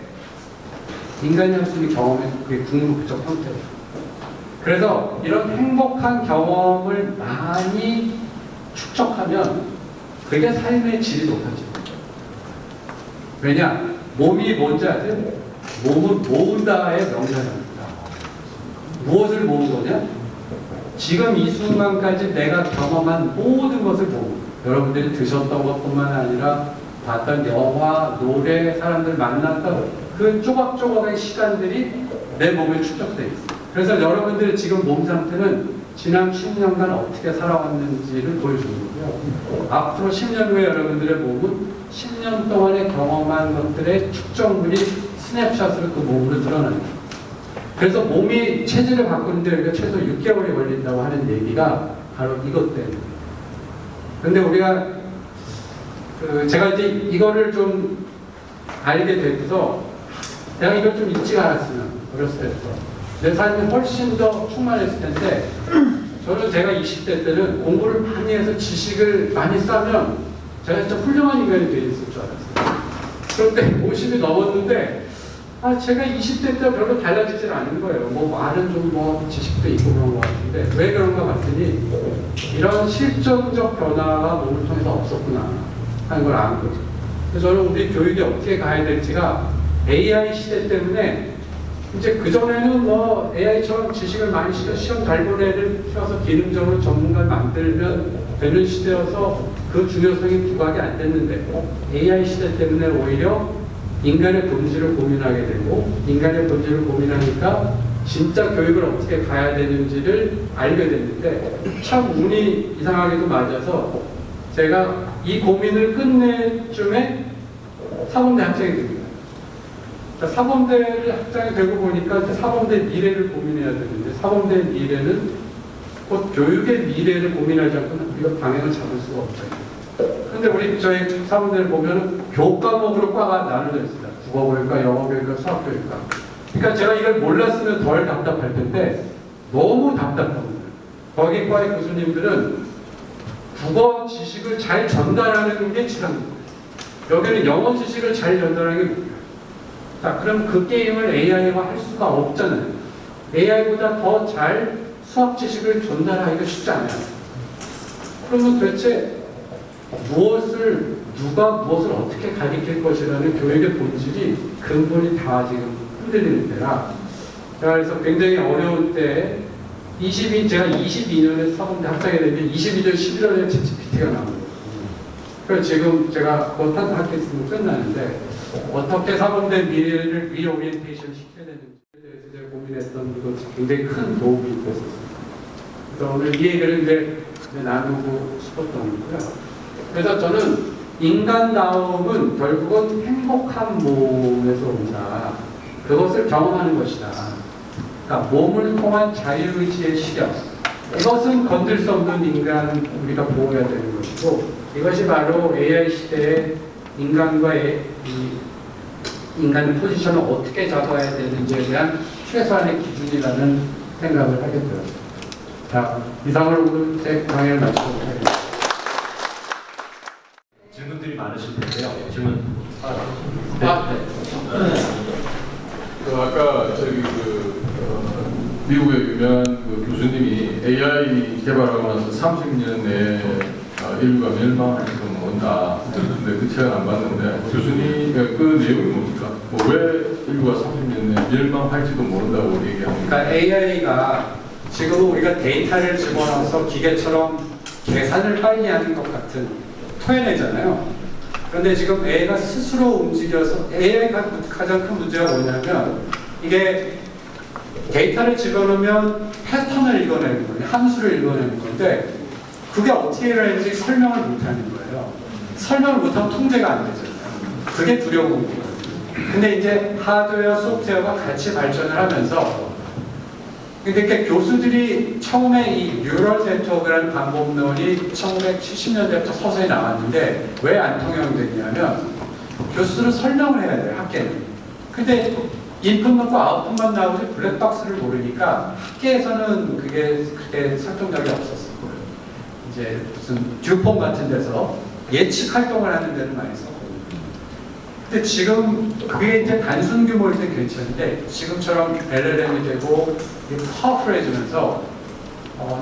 인간이 할 수 있는 경험의 그게 궁극적 형태예요. 그래서 이런 행복한 경험을 많이 축적하면 그게 삶의 질이 높아집니다. 왜냐? 몸이 뭔지 아세요? 몸은 모으다의 명사입니다. 무엇을 모은 거냐? 지금 이 순간까지 내가 경험한 모든 것을 모으고, 여러분들이 드셨던 것뿐만 아니라 봤던 영화, 노래, 사람들 만났던 그 조각조각의 시간들이 내 몸에 축적되어 있어요. 그래서 여러분들의 지금 몸 상태는 지난 10년간 어떻게 살아왔는지를 보여주는 거고요. 앞으로 10년 후에 여러분들의 몸은 10년 동안에 경험한 것들의 축적물이 스냅샷으로 그 몸으로 드러납니다. 그래서 몸이 체질을 바꾸는데 우리가 최소 6개월이 걸린다고 하는 얘기가 바로 이것 때문에. 근데 우리가 제가 이제 이거를 좀 알게 되면서 내가 이걸 좀 일찍 알았으면 어렸을 때부터 내 삶이 훨씬 더 충만했을 텐데, 저는 제가 20대 때는 공부를 많이 해서 지식을 많이 쌓으면 제가 진짜 훌륭한 인간이 돼 있을 줄 알았어요. 그런데 50이 넘었는데 제가 20대 때 별로 달라지질 않은 거예요. 뭐 말은 좀 뭐 지식도 있고 그런 것 같은데 왜 그런가 봤더니 이런 실정적 변화가 몸을 통해서 없었구나 하는 걸 아는 거죠. 그래서 저는 우리 교육이 어떻게 가야 될지가 AI 시대 때문에 이제 그전에는 뭐 AI처럼 지식을 많이 시켜 시험 잘 보는 애를 키워서 기능적으로 전문가를 만들면 되는 시대여서 그 중요성이 부각이 안 됐는데 AI 시대 때문에 오히려 인간의 본질을 고민하게 되고, 인간의 본질을 고민하니까 진짜 교육을 어떻게 가야 되는지를 알게 됐는데 참 운이 이상하게도 맞아서 제가 이 고민을 끝낼 쯤에 사범대 학생이 됩니다. 사범대 학생이 되고 보니까 사범대 미래를 고민해야 되는데 사범대 미래는 곧 교육의 미래를 고민하지 않고는 우리가 방향을 잡을 수가 없어요. 근데 우리 저희 사범대를 보면은 교과목으로 과가 나눠져 있습니다. 국어교육과, 영어교육과, 수학교육과. 그러니까 제가 이걸 몰랐으면 덜 답답할 텐데 너무 답답합니다. 거기 과의 교수님들은 국어 지식을 잘 전달하는 게 지상입니다. 여기는 영어 지식을 잘 전달하는 게 목표예요. 자, 그럼 그 게임을 AI와 할 수가 없잖아요. AI보다 더 잘 수학 지식을 전달하기가 쉽지 않아요. 그러면 도대체 누가 무엇을 어떻게 가르칠 것이라는 교육의 본질이 근본이 다 지금 흔들리는 때라. 그래서 굉장히 어려운 때 제가 22년에 사범대 합작이 됐는데 22년 11월에 ChatGPT가 나온 거예요. 그래서 지금 제가 곧 한 학기 있으면 끝나는데 어떻게 사범대 미래를 리오리엔테이션 시켜야 되는지에 대해서 제가 고민했던 것이 굉장히 큰 도움이 됐었습니다. 그래서 오늘 이 얘기를 이제 나누고 싶었던 거고요. 그래서 저는 인간다움은 결국은 행복한 몸에서 온다. 그것을 경험하는 것이다. 그러니까 몸을 통한 자유의지의 실현. 이것은 건들 수 없는 인간 우리가 보호해야 되는 것이고 이것이 바로 AI 시대에 인간의 포지션을 어떻게 잡아야 되는지에 대한 최소한의 기준이라는 생각을 하게 되었습니다. 자, 이상으로 제 강의를 마치도록 하겠습니다. 질문들이 많으실 텐데요. 질문. 아까 미국의 유명한 교수님이 AI 개발하고 나서 30년 내에 인류가 멸망할지도 모른다. 근데 그 책은 안 봤는데 교수님 그 내용이 뭡니까? 왜 인류가 30년 내에 멸망할지도 모른다고 얘기합니까? 그러니까 AI가 지금 우리가 데이터를 집어넣어서 기계처럼 계산을 빨리 하는 것 같은 토해내잖아요. 그런데 지금 AI가 스스로 움직여서 AI가 가장 큰 문제가 뭐냐면 이게 데이터를 집어넣으면 패턴을 읽어내는 거예요. 함수를 읽어내는 건데 그게 어떻게 일어나는지 설명을 못하는 거예요. 설명을 못하면 통제가 안 되잖아요. 그게 두려운 거거든요. 근데 이제 하드웨어, 소프트웨어가 같이 발전을 하면서 근데 교수들이 처음에 이 뉴럴 네트워크라는 방법론이 1970년대부터 서서히 나왔는데 왜 안 통용됐냐면 교수들은 설명을 해야 돼요, 학계는. 근데 인풋 넣고 아웃풋만 나오지 블랙박스를 모르니까 학계에서는 그게 그렇게 설득력이 없었을 거예요. 이제 무슨 듀폰 같은 데서 예측 활동을 하는 데는 많이 썼거든요. 근데 지금 그게 이제 단순 규모일 때 괜찮은데 지금처럼 LLM이 되고 파워풀해지면서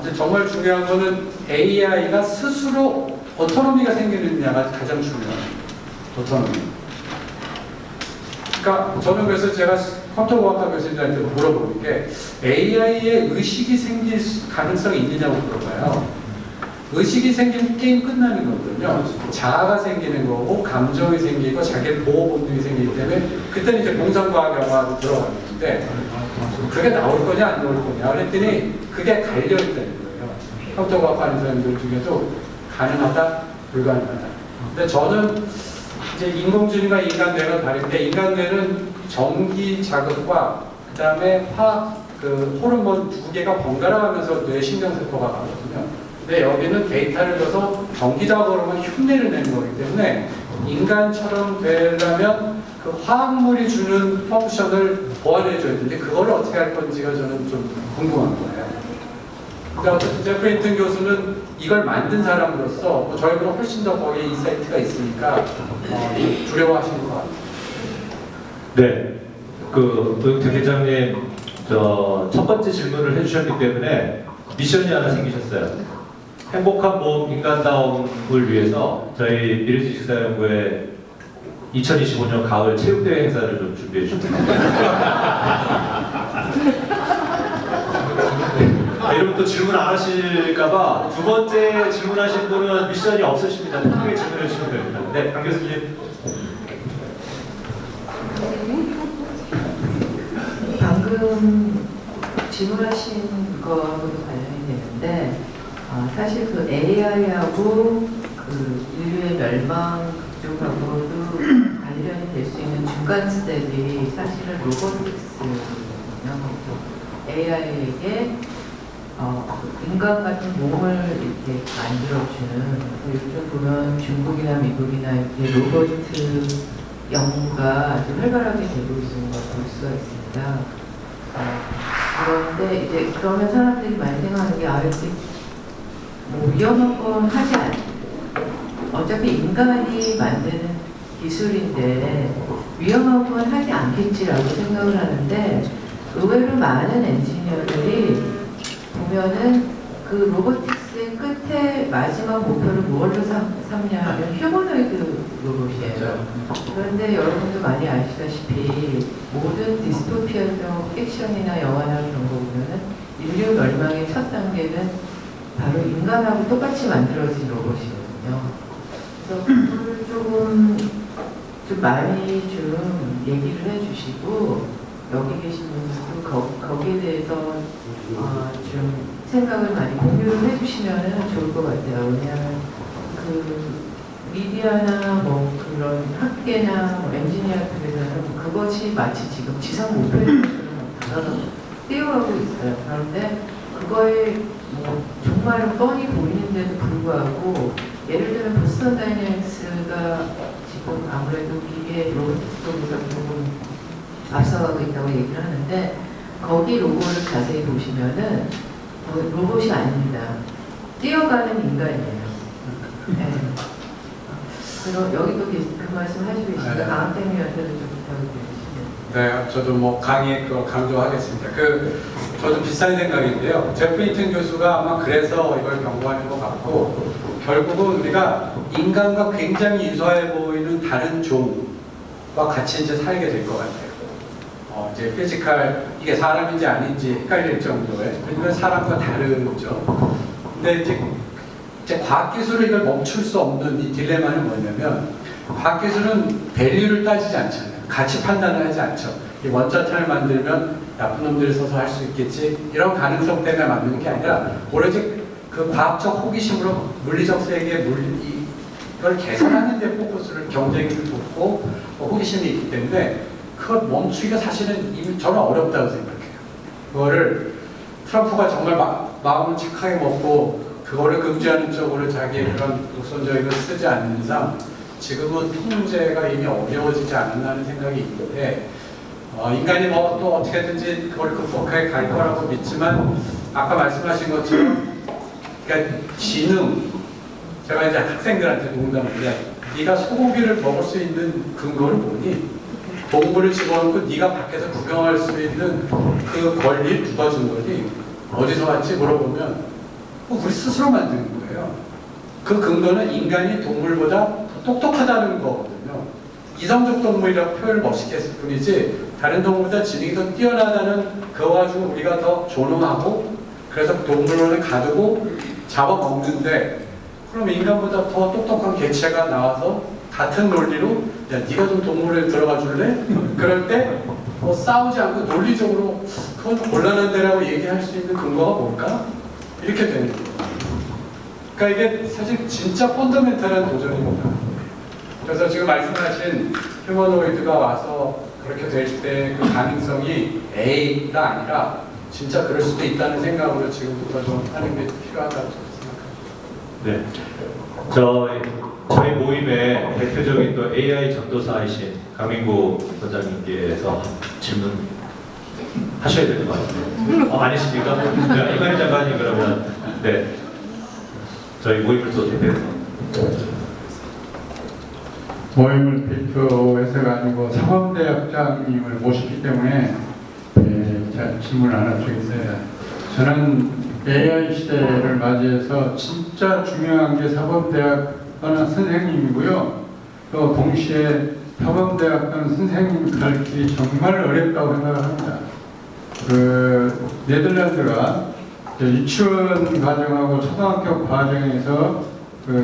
이제 정말 중요한 거는 AI가 스스로 오토노미가 생기느냐가 가장 중요해요. 오토노미. 그러니까 저는 그래서 제가 컴퓨터공학과 교수님들한테 물어보는 게 AI의 의식이 생길 가능성이 있느냐고 물어봐요. 의식이 생기면 게임 끝나는 거거든요. 자아가 생기는 거고 감정이 생기고 자기 보호 본능이 생기기 때문에 그때는 이제 공상과학 영화로 들어가는데 그게 나올 거냐 안 나올 거냐 그랬더니 그게 갈려있다는 거예요. 컴퓨터과학 하는 사람들 중에도 가능하다, 불가능하다. 근데 저는 이제 인공지능과 인간뇌가 다른데 인간뇌는 전기 자극과 그 다음에 화학 호르몬 두 개가 번갈아 가면서 뇌 신경세포가 가거든요. 근데 여기는 데이터를 줘서 전기자극으로만 흉내를 내는 거기 때문에 인간처럼 되려면 그 화학물이 주는 펑션을 보완해줘야 되는데 그거를 어떻게 할 건지가 저는 좀 궁금한 거예요. 근데 어쨌든 제프리 힌튼 교수는 이걸 만든 사람으로서 뭐 저희보다 훨씬 더 거기에 인사이트가 있으니까 두려워하시는 것 같아요. 네. 대 회장님 첫 번째 질문을 해주셨기 때문에 미션이 하나 생기셨어요. 행복한 몸 인간다움을 위해서 저희 미래지식사연구회 2025년 가을 체육대회 행사를 좀 준비해 주셨습니다. 여러분 또 질문 안 하실까봐 두 번째 질문하신 분은 미션이 없으십니다. 편하게 질문해 주시면 됩니다. 네, 강 교수님. 방금 질문하신 거하고도 관련이 되는데 사실 그 AI하고 그 인류의 멸망 그쪽하고도 관련이 될 수 있는 중간 스텝이 사실은 로보틱스거든요. AI에게 인간 같은 몸을 이렇게 만들어주는 요즘 보면 중국이나 미국이나 이렇게 로봇 연구가 아주 활발하게 되고 있는 걸 볼 수가 있습니다. 그런데 이제 그러면 사람들이 많이 생각하는 게 뭐 위험한 건 하지 않. 어차피 인간이 만드는 기술인데 위험한 건 하지 않겠지라고 생각을 하는데 의외로 많은 엔지니어들이 보면은 그 로보틱스의 끝에 마지막 목표를 무엇로 삼냐 하면 휴머노이드 로봇이에요. 그런데 여러분도 많이 아시다시피 모든 디스토피아적 액션이나 영화나 그런 거 보면은 인류 멸망의 첫 단계는 바로 인간하고 똑같이 만들어진 로봇이거든요. 그래서 그거를 좀 많이 좀 얘기를 해주시고 여기 계신 분들도 거기에 대해서 좀 생각을 많이 공유를 해주시면 좋을 것 같아요. 왜냐하면 미디어나 뭐 그런 학계나 뭐 엔지니어 쪽에서는 그것이 마치 지금 지상 목표인 것처럼 뛰어가고 있어요. 그런데 그거에 뭐 정말 뻔히 보이는데도 불구하고 예를 들면 보스턴 다이내믹스가 지금 아무래도 기계 로보틱스 쪽에서 조금 앞서가고 있다고 얘기를 하는데 거기 로고를 자세히 보시면은 로봇이 아닙니다. 뛰어가는 인간이에요. 네. 그럼 여기도 그 말씀 하시고 계신데 네. 강학생 위원회도 좀 부탁드리겠습니다. 네, 저도 뭐 강의 그거 강조하겠습니다. 저도 비슷한 생각인데요. 제프 힌튼 교수가 아마 그래서 이걸 경고하는 것 같고, 결국은 우리가 인간과 굉장히 유사해 보이는 다른 종과 같이 이제 살게 될 것 같아요. 이제 피지컬, 이게 사람인지 아닌지 헷갈릴 정도의, 왜냐면 사람과 다르죠. 근데 이제 과학기술은 이걸 멈출 수 없는 이 딜레마는 뭐냐면, 과학기술은 밸류를 따지지 않잖아요. 가치 판단을 하지 않죠. 이 원자탄을 만들면 나쁜 놈들이 써서 할 수 있겠지, 이런 가능성 때문에 만드는 게 아니라 오로지 그 과학적 호기심으로 물리적 세계 이걸 개선하는 데 포커스를 경쟁을 뒀고 호기심이 있기 때문에 그걸 멈추기가 사실은 이미 저는 어렵다고 생각해요. 그거를 트럼프가 정말 마음을 착하게 먹고 그거를 금지하는 쪽으로 자기의 그런 독선적인 걸 쓰지 않는 이상 지금은 통제가 이미 어려워지지 않았나 하는 생각이 있는데, 인간이 뭐 또 어떻게든지 그걸 극복해 갈 거라고 믿지만, 아까 말씀하신 것처럼 그러니까 지능, 제가 이제 학생들한테 농담인데, 네가 소고기를 먹을 수 있는 근거는 뭐니? 동물을 집어넣고 네가 밖에서 구경할 수 있는 그 권리 누가 준 거니? 어디서 왔지? 물어보면 우리 스스로 만드는 거예요. 그 근거는 인간이 동물보다 똑똑하다는 거거든요. 이성적 동물이라고 표현을 멋있게 했을 뿐이지 다른 동물보다 지능이 더 뛰어나다는 그거 가지고 우리가 더 존엄하고 그래서 동물원에 가두고 잡아먹는데, 그럼 인간보다 더 똑똑한 개체가 나와서 같은 논리로 야 네가 좀 동물원에 들어가 줄래? 그럴 때 뭐 싸우지 않고 논리적으로 그건 좀 곤란한 데라고 얘기할 수 있는 근거가 뭘까? 이렇게 되는 거예요. 그러니까 이게 사실 진짜 펀더멘탈한 도전입니다. 그래서 지금 말씀하신 휴머노이드가 와서 그렇게 될 때 그 가능성이 A가 아니라 진짜 그럴 수도 있다는 생각으로 지금부터 좀 하는 게 필요하다고 저는 생각합니다. 저희 모임의 대표적인 또 AI 전도사이신 강민구 원장님께서 질문 하셔야 될 것 같아요. 아니십니까? 네, 이관희 장관님 그러면 네, 저희 모임을 또 대표해서. 모임을 대표해서가 아니고 사범대학장님을 모셨기 때문에 질문 하나 드리겠습니다. 저는 AI 시대를 맞이해서 진짜 중요한 게 사범대학 또는 선생님이고요. 또 동시에 사범대학 또는 선생님 가르치기 정말 어렵다고 생각을 합니다. 네덜란드가 유치원 과정하고 초등학교 과정에서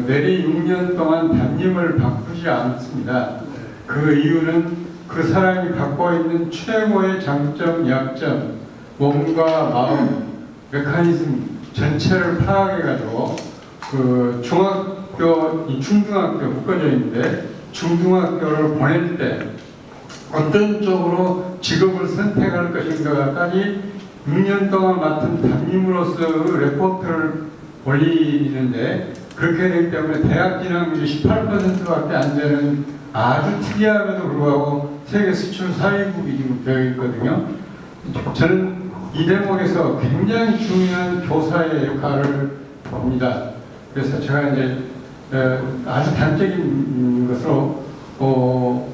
내리 6년 동안 담임을 바꾸지 않습니다. 그 이유는 그 사람이 갖고 있는 최고의 장점, 약점, 몸과 마음, 메커니즘 전체를 파악해가지고 중등학교 묶어져 있는데 중등학교를 보낼 때 어떤 쪽으로 직업을 선택할 것인가까지 6년 동안 맡은 담임으로서 레포트를 올리는데, 그렇게 되기 때문에 대학 진학률이 18%밖에 안 되는 아주 특이함에도 불구하고 세계 수출 4위국이 되어 있거든요. 저는 이 대목에서 굉장히 중요한 교사의 역할을 봅니다. 그래서 제가 이제 아주 단적인 것으로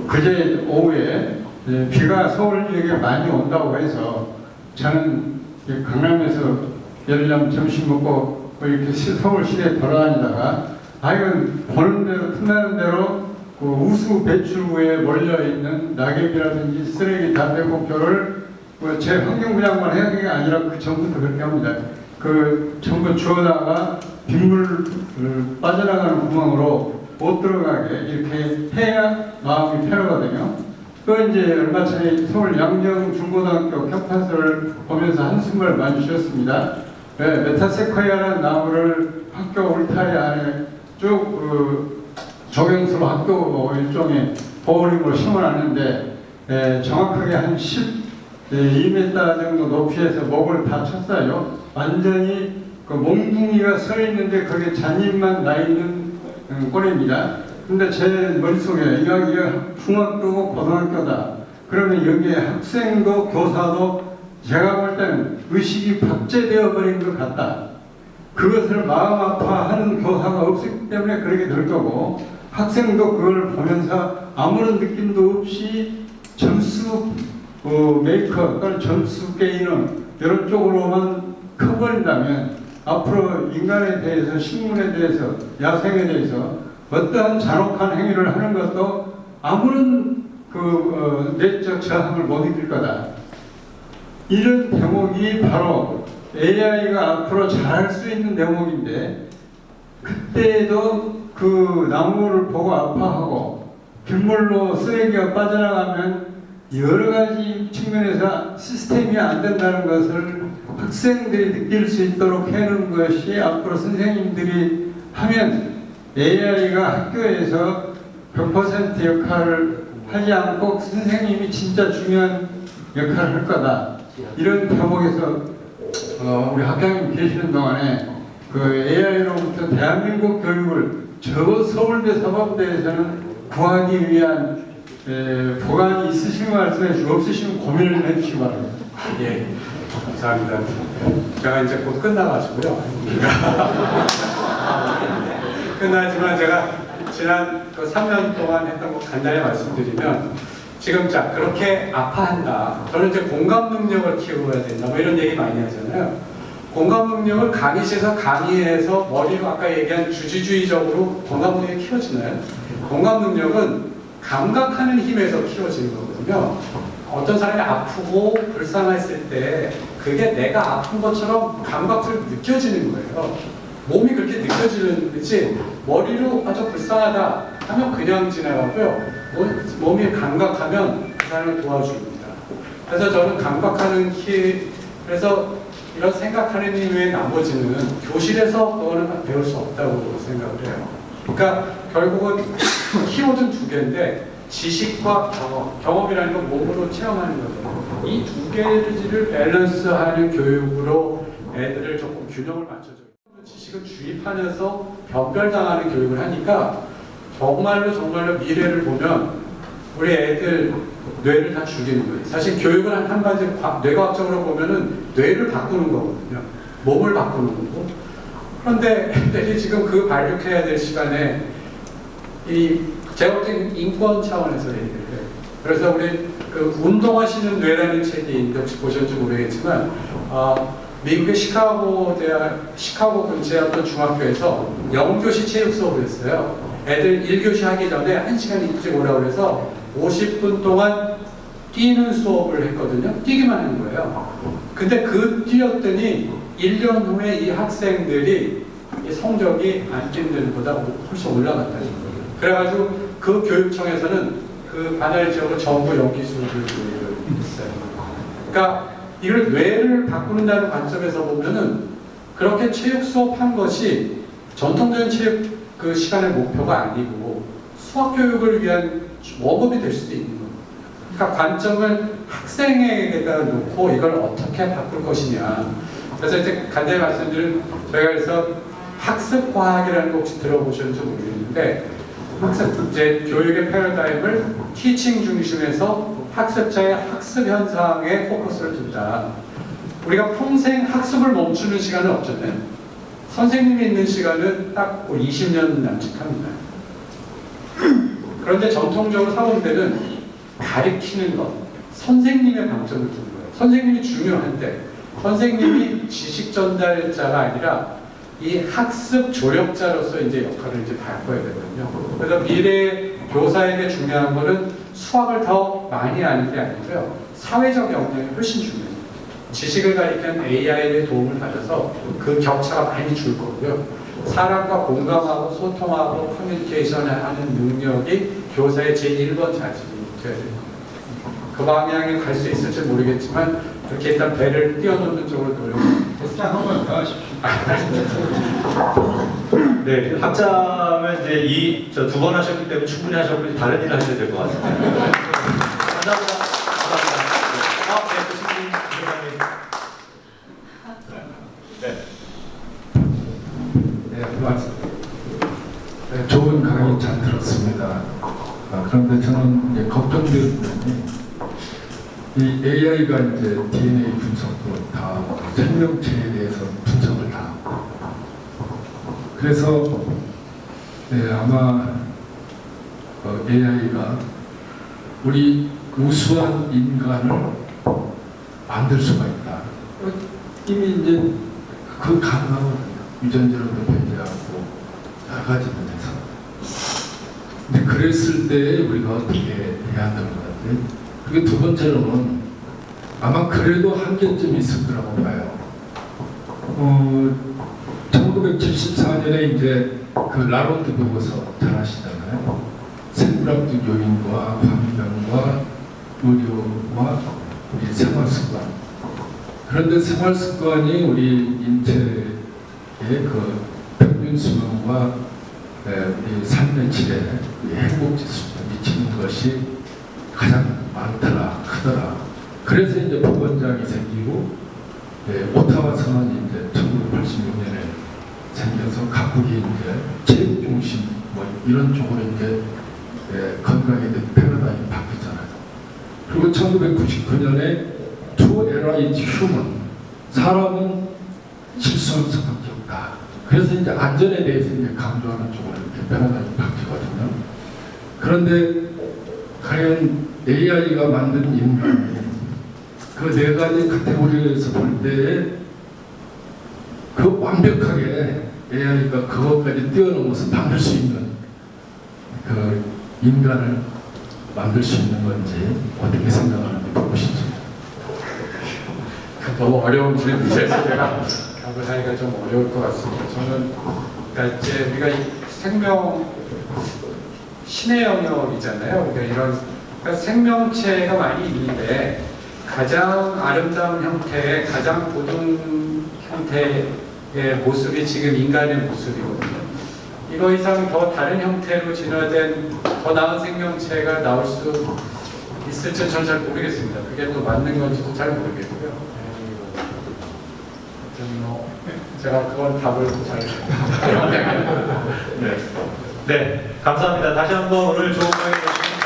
그제 오후에 비가 서울 지역에 많이 온다고 해서 저는 강남에서 예를 들면 점심 먹고 이렇게 서울 시내에 돌아다니다가 이건 보는 대로 틈나는 대로 그 우수 배출구에 몰려있는 낙엽이라든지 쓰레기 담배 꽁초를 제 환경부양만 해야 하는 게 아니라 그 전부터 그렇게 합니다. 그 전부 주워다가 빗물 빠져나가는 구멍으로 못 들어가게 이렇게 해야 마음이 편하거든요. 그 이제 얼마 전에 서울 양정중고등학교 캠퍼스를 보면서 한숨을 많이 쉬었습니다. 메타세콰이아라는 나무를 학교 울타리 안에 쭉 조경수로 학교 일종의 보호림으로 심어놨는데 정확하게 한 12m 정도 높이에서 목을 다 쳤어요. 완전히 그 몽둥이가 서 있는데 거기에 잔입만 나 있는 꼴입니다. 근데 제 머릿속에 이거 중학교고 고등학교다. 그러면 여기에 학생도 교사도 제가 볼 때는 의식이 박제되어 버린 것 같다. 그것을 마음 아파하는 교사가 없기 때문에 그렇게 될 거고, 학생도 그걸 보면서 아무런 느낌도 없이 점수 메이커 또는 점수 게이너 이런 쪽으로만 커버린다면 앞으로 인간에 대해서, 식물에 대해서, 야생에 대해서 어떠한 잔혹한 행위를 하는 것도 아무런 내적 저항을 못 이길 거다. 이런 대목이 바로 AI가 앞으로 잘할 수 있는 대목인데, 그때도 그 나무를 보고 아파하고 빗물로 쓰레기가 빠져나가면 여러 가지 측면에서 시스템이 안 된다는 것을 학생들이 느낄 수 있도록 해놓은 것이 앞으로 선생님들이 하면 AI가 학교에서 100% 역할을 하지 않고 선생님이 진짜 중요한 역할을 할 거다. 이런 대목에서 우리 학장님 계시는 동안에 그 AI로부터 대한민국 교육을 저 서울대 사범대에서는 구하기 위한 보관이 있으시면 말씀해 주시고 없으시면 고민을 해주시기 바랍니다. 예, 감사합니다. 제가 이제 곧 끝나가지고요. 끝나지만 제가 지난 그 3년 동안 했던 거 간단히 말씀드리면, 지금 자 그렇게 아파한다. 저는 이제 공감 능력을 키워야 된다. 뭐 이런 얘기 많이 하잖아요. 공감 능력을 강의실에서 강의해서 머리로 아까 얘기한 주지주의적으로 공감 능력이 키워지나요? 공감 능력은 감각하는 힘에서 키워지는 거거든요. 어떤 사람이 아프고 불쌍했을 때 그게 내가 아픈 것처럼 감각적으로 느껴지는 거예요. 몸이 그렇게 느껴지는 거지, 머리로 아주 불쌍하다 하면 그냥 지나가고요. 몸이 감각하면 그 사람을 도와줍니다. 그래서 저는 감각하는 그래서 이런 생각하는 이유의 나머지는 교실에서 그거는 배울 수 없다고 생각을 해요. 그러니까 결국은 키워드는 두 개인데, 지식과 경험이라는 건 몸으로 체험하는 거죠. 이 두 개를 밸런스하는 교육으로 애들을 조금 균형을 맞춰줘요. 지식을 주입하면서 변별당하는 교육을 하니까 정말로 미래를 보면 우리 애들 뇌를 다 죽이는 거예요. 사실 교육은 한 가지 뇌과학적으로 보면은 뇌를 바꾸는 거거든요. 몸을 바꾸는 거고. 그런데 애들이 지금 그 발육해야 될 시간에 제가 볼 때 인권 차원에서 얘기를 해요. 그래서 우리 그 운동하시는 뇌라는 책이 있는데 혹시 보셨는지 모르겠지만, 미국의 시카고 근처의 어떤 중학교에서 영교시 체육 수업을 했어요. 애들 1교시 하기 전에 1시간 일찍 오라고 해서 50분 동안 뛰는 수업을 했거든요. 뛰기만 하는 거예요. 근데 뛰었더니 1년 후에 이 학생들이 이 성적이 안 뛴 데보다 훨씬 올라갔다는 거예요. 그래가지고 그 교육청에서는 그 반할 지역으로 전부 연기 수업을 했어요. 그러니까 이걸 뇌를 바꾸는다는 관점에서 보면은 그렇게 체육 수업한 것이 전통적인 체육 그 시간의 목표가 아니고 수학 교육을 위한 웜업이 될 수도 있는 거예요. 그러니까 관점을 학생에게다 놓고 이걸 어떻게 바꿀 것이냐. 그래서 이제 간단히 말씀드린, 저희가 그래서 학습과학이라는 거 혹시 들어보셨는지 모르겠는데, 이제 교육의 패러다임을 티칭 중심에서 학습자의 학습 현상에 포커스를 둔다. 우리가 평생 학습을 멈추는 시간은 없잖아요. 선생님이 있는 시간은 딱 20년 남짓합니다. 그런데 전통적으로 사범대는 가르치는 것, 선생님의 방점을 두는 거예요. 선생님이 중요한데, 선생님이 지식 전달자가 아니라 이 학습 조력자로서 이제 역할을 이제 바꿔야 되거든요. 그래서 미래 교사에게 중요한 거는 수학을 더 많이 아는 게 아니고요, 사회적 역량이 훨씬 중요해요. 지식을 가리키는 AI의 도움을 받아서 그 격차가 많이 줄 거고요. 사람과 공감하고 소통하고 커뮤니케이션을 하는 능력이 교사의 제1번 자질이 돼야 됩니다. 그 방향에 갈 수 있을지 모르겠지만 그렇게 일단 배를 띄워놓는 쪽으로 노력을 했습니다. 한번 더 하십시오. 네, 학자면 이제 저 두 번 하셨기 때문에 충분히 하셨고 다른 일 하셔야 될 것 같습니다. 감사합니다. 네, 고맙습니다. 네, 좋은 강의 잘 들었습니다. 그런데 저는 이제 걱정되는 부분이 이 AI가 이제 DNA 분석도 다 생명체에 대해서 분석을 다 하고 그래서 네, 아마 AI가 우리 우수한 인간을 만들 수가 있다. 이미 이제 그 가능하거든요. 유전자로도 배제하고 여러 가지 면에서. 근데 그랬을 때 우리가 어떻게 해야 되는 것 같아요? 그리고 두 번째로는 아마 그래도 한계점이 있을 거라고 봐요. 1974년에 이제 그 라론드 보고서 잘 아시잖아요. 생물학적 요인과 환경과 의료와 우리 생활 습관. 그런데 생활 습관이 우리 인체의 그 평균 수명과 우리 삶의 질에 행복 지수에 미치는 것이 가장 많더라, 크더라. 그래서 이제 보건장이 생기고 오타와 선언이 이제 1986년에 생겨서 각국이 이제 체육 중심 뭐 이런 쪽으로 이제 건강에 대한 패러다임이 바뀌잖아요. 그리고 1999년에 To Errate Human, 사람은 실수할 수밖에 없다. 그래서 이제 안전에 대해서 이제 강조하는 쪽으로 이렇게 패러다임이 바뀌거든요. 그런데 과연 AI가 만든 인간이 그 네 가지 카테고리에서 볼 때에 그 완벽하게 AI가 그것까지 뛰어넘어서 만들 수 있는 그 인간을 만들 수 있는 건지 어떻게 생각하는지 보고 싶습니다. 너무 어려운 질문이라서 제가 답을 하기가 좀 어려울 것 같습니다. 저는 그러니까 이제 우리가 생명 신의 영역이잖아요. 그러니까 이런 그러니까 생명체가 많이 있는데 가장 아름다운 형태의 가장 고든 형태의 모습이 지금 인간의 모습이거든요. 이거 이상 더 다른 형태로 진화된 더 나은 생명체가 나올 수 있을지 저는 잘 모르겠습니다. 그게 또 맞는 건지도 잘 모르겠고요. 제가 그건 답을 잘 네. 네, 감사합니다. 다시 한번 오늘 좋은 강의 해주신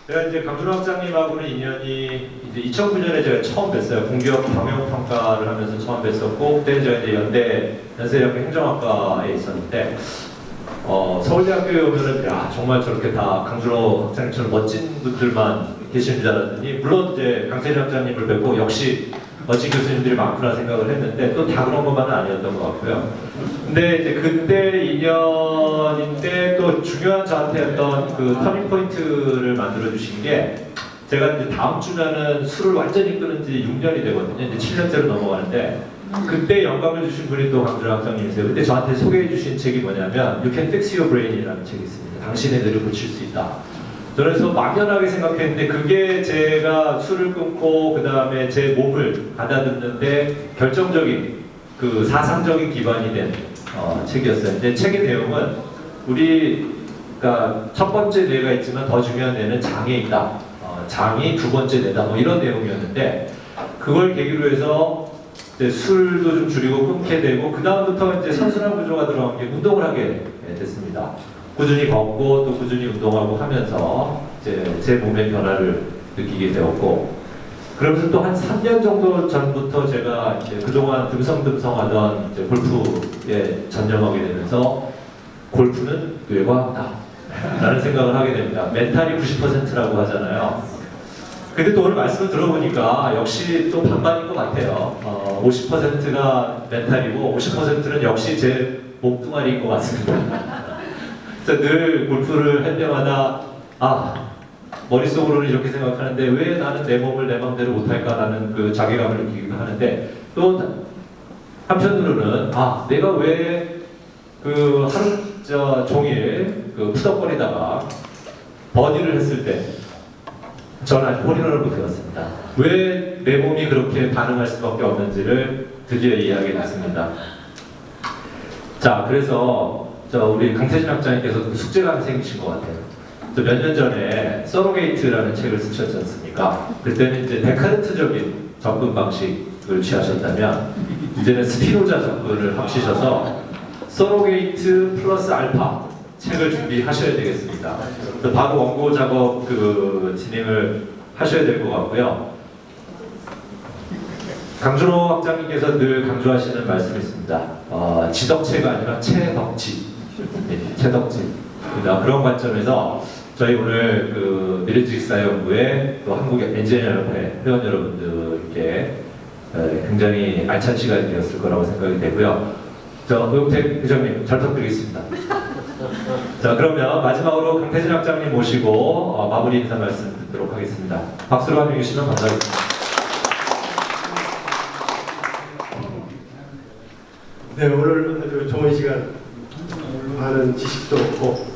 제가 이제 강준호 학장님하고는 인연이 이제 2009년에 제가 처음 뵀어요. 공기업 경영평가를 하면서 처음 뵀었고, 그때는 제가 이제 연세대학교 행정학과에 있었는데, 서울대학교에 오면은, 야, 정말 저렇게 다 강준호 학장님처럼 멋진 분들만 계시는 줄 알았더니, 물론 이제 강세진 학장님을 뵙고, 역시 멋진 교수님들이 많구나 생각을 했는데, 또 다 그런 것만은 아니었던 것 같고요. 근데 이제 그때 인연인데, 또 중요한 저한테 어떤 그 터닝 포인트를 만들어주신 게, 제가 이제 다음 주면은 술을 완전히 끊은 지 6년이 되거든요. 이제 7년째로 넘어가는데, 그때 영감을 주신 분이 또 강준호 학장님이세요. 그때 저한테 소개해 주신 책이 뭐냐면 You Can Fix Your Brain이라는 책이 있습니다. 당신의 뇌를 고칠 수 있다. 그래서 막연하게 생각했는데 그게 제가 술을 끊고 그 다음에 제 몸을 가다듬는데 결정적인 그 사상적인 기반이 된 책이었어요. 근데 책의 내용은 우리가 첫 번째 뇌가 있지만 더 중요한 뇌는 장에 있다. 장이 두 번째 뇌다. 뭐 이런 내용이었는데 그걸 계기로 해서 이제 술도 좀 줄이고 끊게 되고 그 다음부터 이제 선순환 구조가 들어간 게 운동을 하게 됐습니다. 꾸준히 걷고 또 꾸준히 운동하고 하면서 이제 제 몸의 변화를 느끼게 되었고 그러면서 또 한 3년 정도 전부터 제가 이제 그동안 듬성듬성하던 이제 골프에 전념하게 되면서 골프는 뇌과학이다 라는 생각을 하게 됩니다. 멘탈이 90%라고 하잖아요. 근데 또 오늘 말씀을 들어보니까 역시 또 반반인 것 같아요. 50%가 멘탈이고 50%는 역시 제 몸뚱아리인 것 같습니다. 그래서 늘 골프를 할 때마다 머릿속으로는 이렇게 생각하는데 왜 나는 내 몸을 내 마음대로 못할까라는 그 자괴감을 느끼기도 하는데 또 한편으로는 내가 왜 그 하루 종일 그 푸덕거리다가 버디를 했을 때 저는 아직 홀인원을 못 해봤습니다. 왜 내 몸이 그렇게 반응할 수밖에 없는지를 드디어 이해하게 됐습니다. 자, 그래서 우리 강태진 학장님께서 숙제가 생기신 것 같아요. 몇 년 전에 서로게이트라는 책을 쓰셨지 않습니까? 그때는 이제 데카르트적인 접근 방식을 취하셨다면 이제는 스피노자 접근을 합치셔서 서로게이트 플러스 알파 책을 준비하셔야 되겠습니다. 그래서 바로 원고 작업 진행을 하셔야 될 것 같고요. 강준호 학장님께서 늘 강조하시는 말씀이 있습니다. 지덕체가 아니라 체덕지. 네, 체덕지. 그런 관점에서 저희 오늘 미래지식사연구회 또 한국엔지니어협회 회원 여러분들께 굉장히 알찬 시간이 되었을 거라고 생각이 되고요. 오영택 회장님 잘 부탁드리겠습니다. 자, 그러면 마지막으로 강태진 학장님 모시고 마무리 인사 말씀 듣도록 하겠습니다. 박수로 함께 해주시면 감사하겠습니다. 네, 오늘 아주 좋은 시간, 많은 지식도 얻고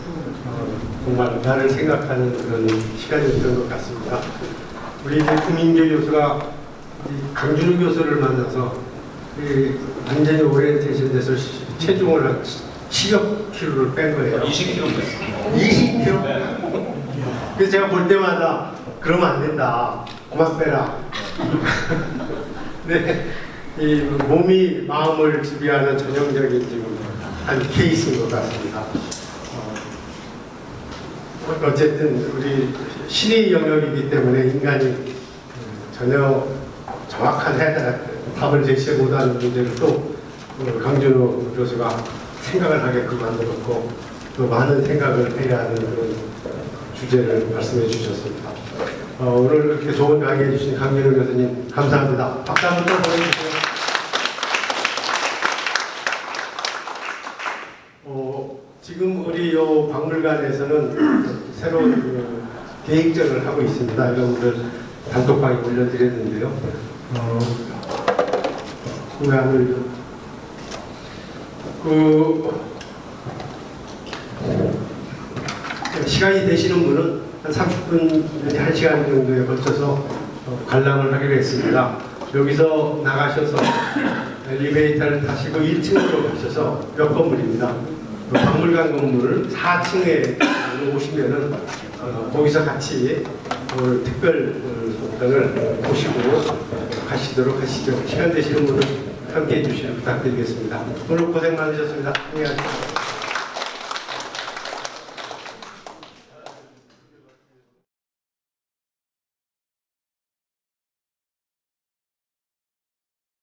정말 나를 생각하는 그런 시간이었던 것 같습니다. 우리 국민계 교수가 강준호 교수를 만나서 완전히 오리엔테이션 돼서 체중을 한 10여 킬로를 뺀 거예요. 20kg. 20kg? 그래서 제가 볼 때마다 그러면 안 된다. 그만 빼라. 네, 이 몸이 마음을 지배하는 전형적인 지금 한 케이스인 것 같습니다. 어쨌든 우리 신의 영역이기 때문에 인간이 전혀 정확한 답을 제시해 못하는 문제를 또 강준호 교수가 생각을 하게끔 만들었고 또 많은 생각을 해야 하는 그런 주제를 말씀해 주셨습니다. 오늘 이렇게 좋은 강의 해주신 강준호 교수님 감사합니다. 박수 한번 더 보내주세요. 지금 우리 요 박물관에서는 새로운 계획전을 하고 있습니다. 여러분들 단톡방에 올려드렸는데요. 시간이 되시는 분은 한 30분, 1시간 정도에 걸쳐서 관람을 하기로 했습니다. 여기서 나가셔서 엘리베이터를 타시고 1층으로 가셔서 몇 건물입니다. 박물관 건물 4층에 오시면은 거기서 같이 오늘 특별 속단을 보시고 가시도록 하시죠. 시간 되시는 분은 함께 해주시면 부탁드리겠습니다. 오늘 고생 많으셨습니다. 안녕하세요.